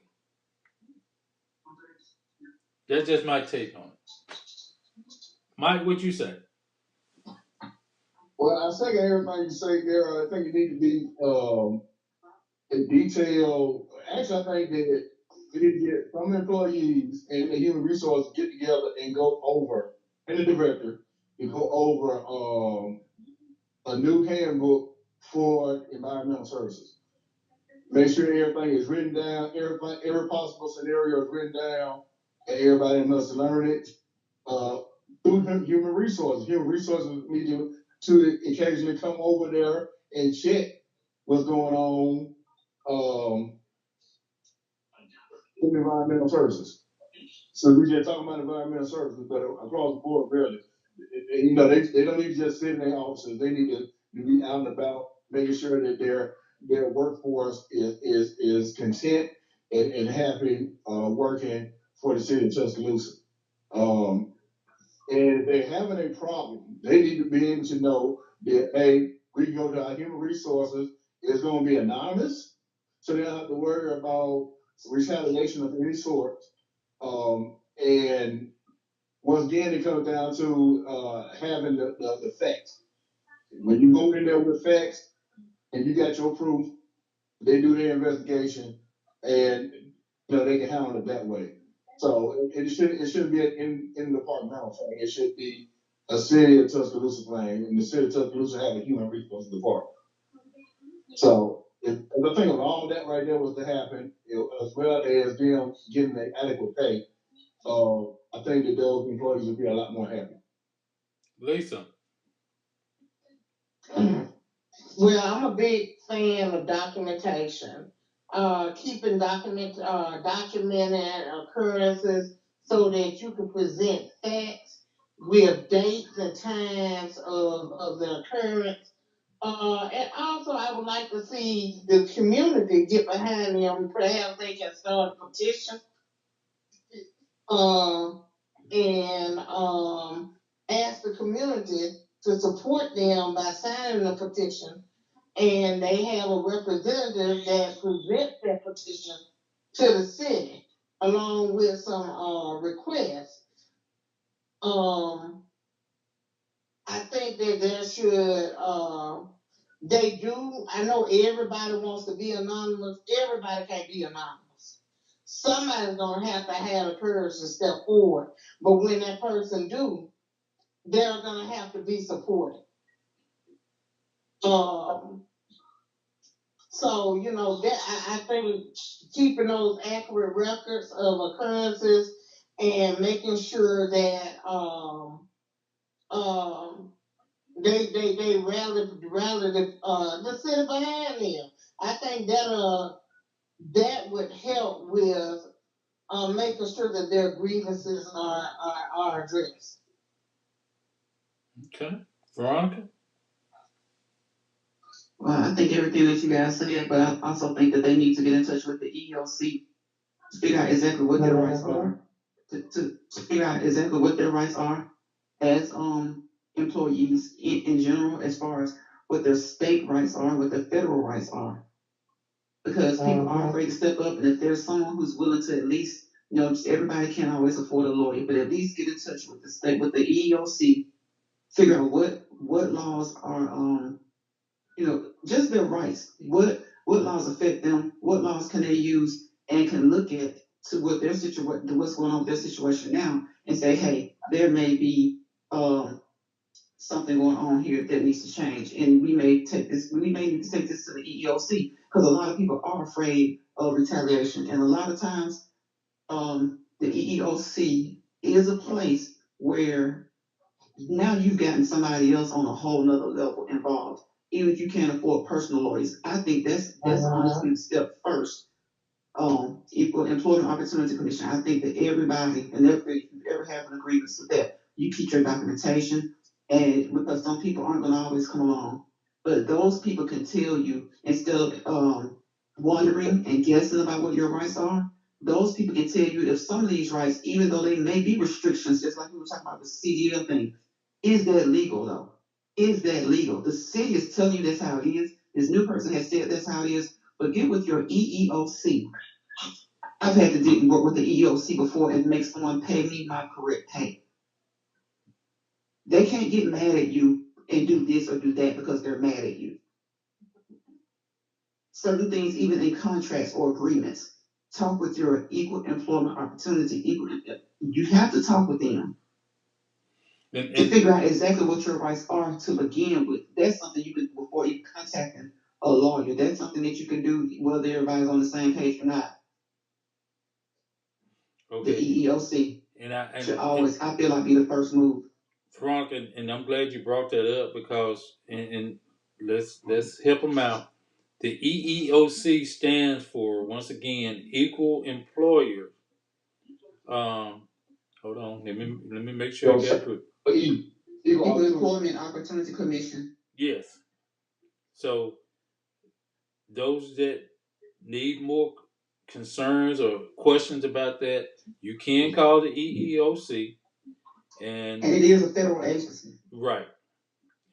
That's just my take on it. Mike, what you say? Well, I second everything you say there. I think it need to be in detail. Actually, I think that we need to get some employees and human resources get together and go over, and the director, to go over a new handbook for environmental services. Make sure everything is written down, every possible scenario is written down, and everybody must learn it. Uh, through human resources. Human resources need to occasionally come over there and check what's going on in environmental services. So we just talking about environmental services, but across the board, really, they don't need to just sit in their offices. They need to be out and about, making sure that their workforce is content and happy working for the city of Tuscaloosa. Um, and if they're having a problem, they need to be able to know that, hey, we can go to our human resources. It's going to be anonymous, so they don't have to worry about retaliation of any sort. And once again, it comes down to having the facts. When you go in there with facts and you got your proof, they do their investigation, and they can handle it that way. So it should be in the departmental thing. It should be a city of Tuscaloosa thing, and the city of Tuscaloosa have a human resources department. So if the thing of all that right there was to happen, as well as them getting the adequate pay, I think that those employees would be a lot more happy. Lisa. Well, I'm a big fan of documentation. Keeping documented occurrences so that you can present facts with dates and times of the occurrence. And also, I would like to see the community get behind them. Perhaps they can start a petition um, and ask the community to support them by signing a petition, and they have a representative that presents that petition to the city along with some requests. I think that there should they do. I know everybody wants to be anonymous. Everybody can't be anonymous. Somebody's gonna have to have the courage to step forward. But when that person do, they're gonna have to be supported. Um, so that I think keeping those accurate records of occurrences and making sure that um, they rally the city behind them. I think that would help with making sure that their grievances are addressed. Okay. Veronica? Well, I think everything that you guys said, but I also think that they need to get in touch with the EEOC to figure out exactly what their rights are, to figure out exactly what their rights are as employees in general, as far as what their state rights are, what their federal rights are. Because people are afraid to step up, and if there's someone who's willing to at least, just everybody can't always afford a lawyer, but at least get in touch with the state, with the EEOC, figure out what laws are just their rights. What laws affect them? What laws can they use and can look at to what their situation, what's going on with their situation now, and say, hey, there may be something going on here that needs to change, and we may need to take this to the EEOC because a lot of people are afraid of retaliation, and a lot of times the EEOC is a place where now you've gotten somebody else on a whole nother level involved. Even if you can't afford personal lawyers, I think that's honestly the step first. Equal Employment Opportunity Commission. I think that everybody, and if you ever have an agreement with that, you keep your documentation, and because some people aren't going to always come along, but those people can tell you instead of wondering and guessing about what your rights are. Those people can tell you if some of these rights, even though they may be restrictions, just like we were talking about the CDL thing, is that legal though? Is that legal? The city is telling you that's how it is. This new person has said that's how it is. But get with your EEOC. I've had to work with the EEOC before and make someone pay me my correct pay. They can't get mad at you and do this or do that because they're mad at you. Certain things, even in contracts or agreements, talk with your equal employment opportunity. You have to talk with them to figure out exactly what your rights are to begin with. That's something you can, before you contacting a lawyer, that's something that you can do whether everybody's on the same page or not. Okay. The EEOC should always, I feel like, be the first move. Veronica, and I'm glad you brought that up because, and let's help them out. The EEOC stands for, once again, Equal Employer. Hold on, let me make sure I got it. Equal Employment Opportunity Commission. Yes. So those that need more concerns or questions about that, you can call the EEOC, and it is a federal agency, right?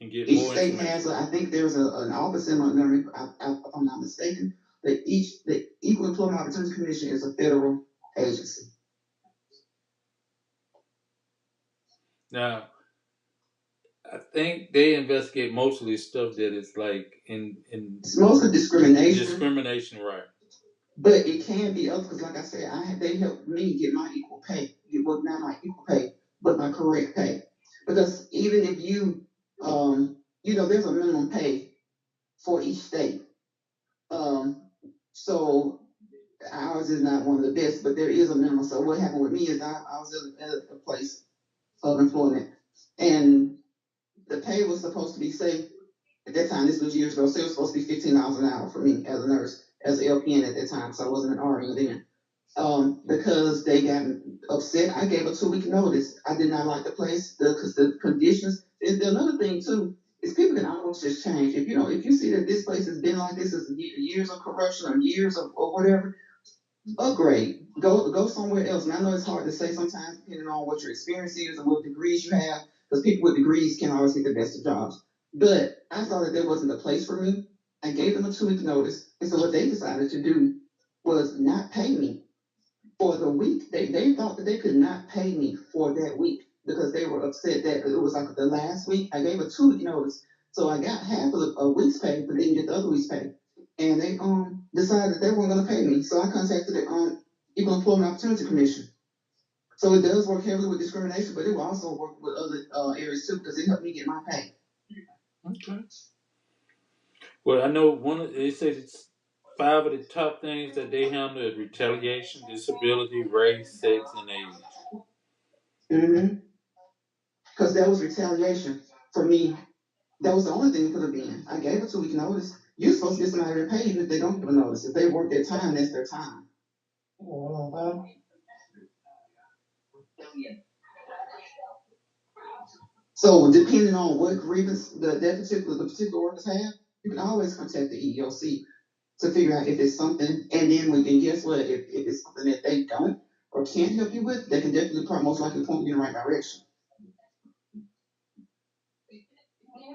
And get each more state information. has I think there's an office in Montgomery, if I'm not mistaken. The Equal Employment Opportunity Commission is a federal agency. Now, I think they investigate mostly stuff that is like it's mostly discrimination. Discrimination, right? But it can be other, because like I said, they helped me get my equal pay. Well, not my equal pay, but my correct pay. Because even if you, there's a minimum pay for each state. So ours is not one of the best, but there is a minimum. So what happened with me is I was at a place of employment, and the pay was supposed to be, say, at that time, this was years ago, say it was supposed to be $15 an hour for me as a nurse, as an LPN at that time, so I wasn't an RN then. Because they got upset, I gave a 2-week notice. I did not like the place because the conditions. Another thing too is people can always just change. If you see that this place has been like this, is years of corruption or years of or whatever, upgrade. Go somewhere else. And I know it's hard to say sometimes depending on what your experience is and what degrees you have, because people with degrees can always get the best of jobs. But I thought that there wasn't a place for me. I gave them a 2-week notice, and so what they decided to do was not pay me for the week. They thought that they could not pay me for that week because they were upset that it was like the last week. I gave a 2 week notice, so I got half of a week's pay, but didn't get the other week's pay. And they decided that they weren't going to pay me, so I contacted the Equal Employment Opportunity Commission. So it does work heavily with discrimination, but it will also work with other areas too because it helped me get my pay. Okay. Well, I know it says it's 5 of the top things that they handle is retaliation, disability, race, sex, and age. Mm-hmm. Because that was retaliation for me. That was the only thing it could have been. I gave a 2 week notice. You're supposed to get somebody to pay even if they don't give a notice. If they work their time, that's their time. So depending on what grievance the particular workers have, you can always contact the EEOC to figure out if it's something. And then guess what? If it's something that they don't or can't help you with, they can definitely most likely point you in the right direction.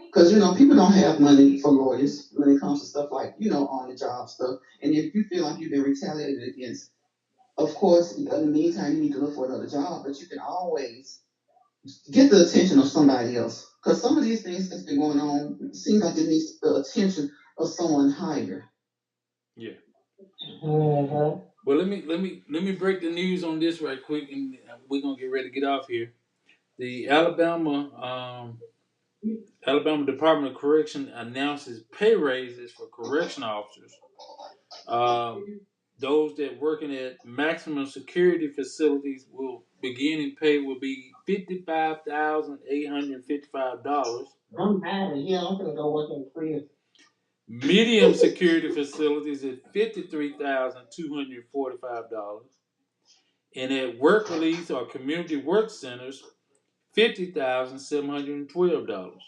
Because people don't have money for lawyers when it comes to stuff like on the job stuff. And if you feel like you've been retaliated against, of course, in the meantime, you need to look for another job. But you can always get the attention of somebody else. Because some of these things that's been going on it seems like it needs the attention of someone higher. Yeah. Well, let me break the news on this right quick, and we're gonna get ready to get off here. The Alabama Department of Correction announces pay raises for correction officers. Those that working at maximum security facilities will beginning pay will be $55,855. I'm mad at you. I'm gonna go work in prison. Medium security facilities at $53,245, and at work release or community work centers, $50,712.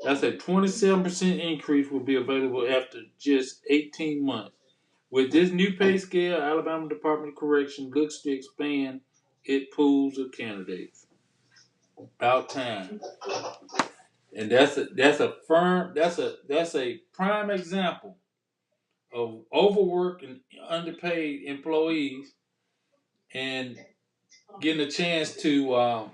That's a 27% increase will be available after just 18 months. With this new pay scale, Alabama Department of Correction looks to expand its pools of candidates. About time. And that's a prime example of overworked and underpaid employees and getting a chance to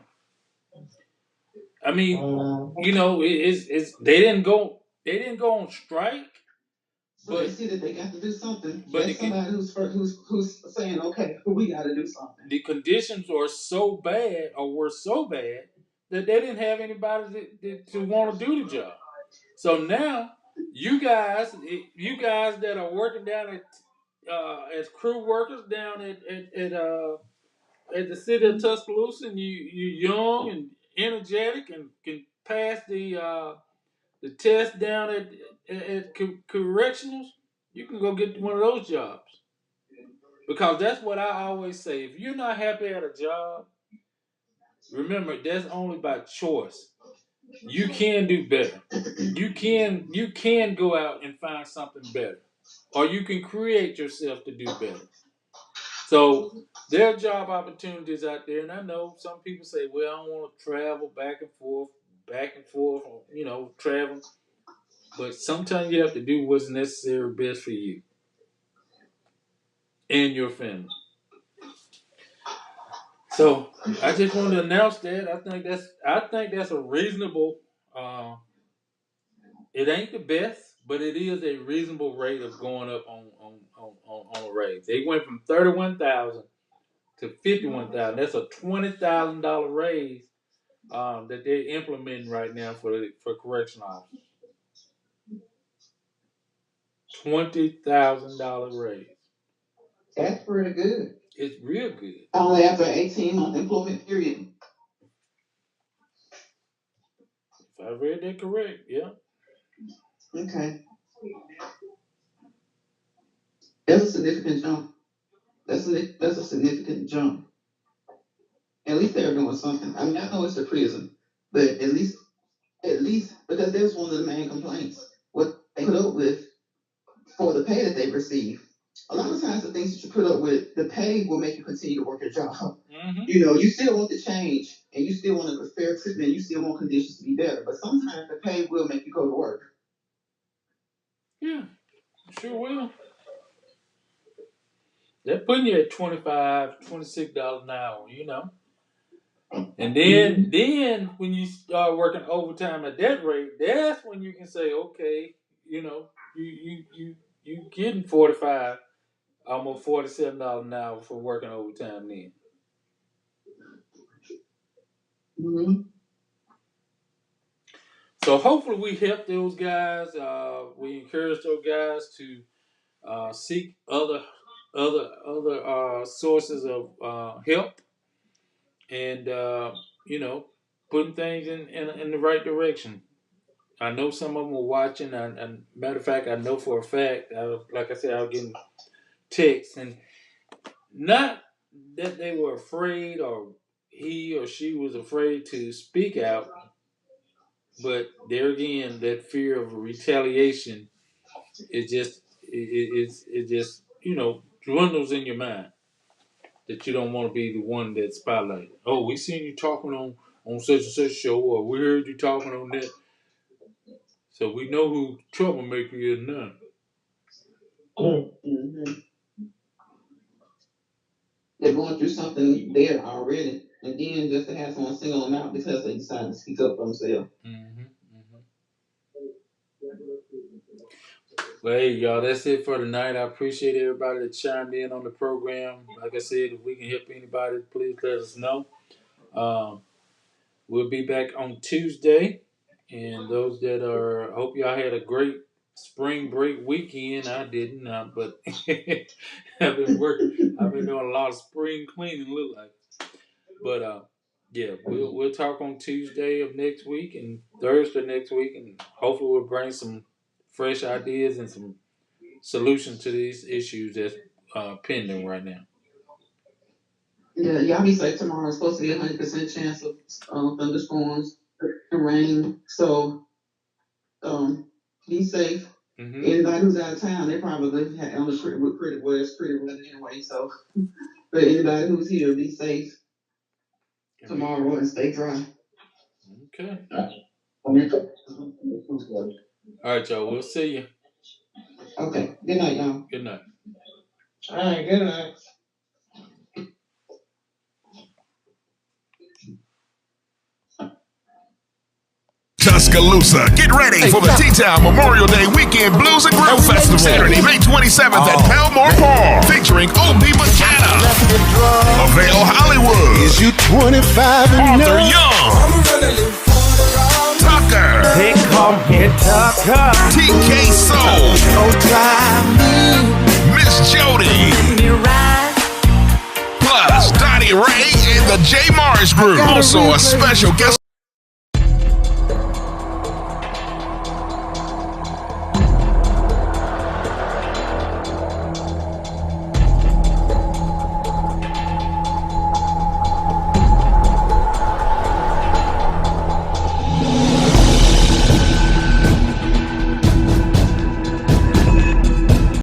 it's they didn't go on strike. But they see that they got to do something. But that's somebody who's saying, okay, we got to do something. The conditions are so bad, or were so bad, that they didn't have anybody to want to do the job. So now, you guys that are working down as crew workers down at the city of Tuscaloosa, and you're young and energetic and can pass the test down at correctionals, you can go get one of those jobs. Because that's what I always say. If you're not happy at a job, remember that's only by choice. You can do better. You can go out and find something better. Or you can create yourself to do better. So there are job opportunities out there, and I know some people say, well, I don't want to travel back and forth, travel. But sometimes you have to do what's necessary best for you and your family. So I just wanted to announce that. I think that's a reasonable. It ain't the best, but it is a reasonable rate of going up on a raise. They went from 31,000 to 51,000. That's a $20,000 raise that they're implementing right now for correction officers. $20,000 raise. That's pretty good. It's real good. Only after an 18-month employment period. If I read that correct, yeah. Okay. That's a significant jump. That's a significant jump. At least they're doing something. I mean, I know it's a prison, but at least because that's one of the main complaints. What they put up with for the pay that they receive. A lot of times, the things that you put up with, the pay will make you continue to work your job. Mm-hmm. You still want the change, and you still want a fair treatment. You still want conditions to be better, but sometimes the pay will make you go to work. Yeah, sure will. they're putting you at $25, $26 an hour, you know. And then when you start working overtime at that rate, that's when you can say, okay, you know, you getting 45, almost $47 an hour for working overtime then. Mm-hmm. So hopefully we help those guys. We encourage those guys to seek other sources of help, and you know, putting things in the right direction. I know some of them were watching, and matter of fact, I know for a fact. Like I said, I was getting texts, and not that they were afraid or he or she was afraid to speak out, but there again, that fear of retaliation it just dwindles in your mind that you don't want to be the one that's spotlighted. Oh, we seen you talking on such and such show, or we heard you talking on that. So we know who troublemaker is now. Mm-hmm. They're going through something there already, and then just to have someone single them out because they decided to speak up for themselves. Mm-hmm. Well, hey, y'all, that's it for tonight. I appreciate everybody that chimed in on the program. Like I said, if we can help anybody, please let us know. We'll be back on Tuesday. And those that I hope y'all had a great spring break weekend. I didn't, but I've been working. I've been doing a lot of spring cleaning, look like. But yeah, we'll talk on Tuesday of next week and Thursday next week, and hopefully we'll bring some fresh ideas and some solutions to these issues that's pending right now. Yeah, y'all be safe tomorrow. It's supposed to be 100% chance of thunderstorms and rain. So be safe. Mm-hmm. Anybody who's out of town, they probably have on the pretty well, it's pretty weather anyway. So, but anybody who's here, be safe tomorrow and stay dry. Okay. All right, y'all. We'll see you. Okay. Good night, y'all. Good night. All right, good night. Tuscaloosa, get ready for the TTown Memorial Day Weekend Blues and Grill Festival, Saturday, May 27th at Palmore Park, featuring O.B. McKenna, Avail Hollywood, Is you 25 and Arthur up? Young, Tucker, They call me Tucker. TK Soul, Oh, drive Miss Jody, me right. plus Donnie Ray and the J. Morris Group. Also a special guest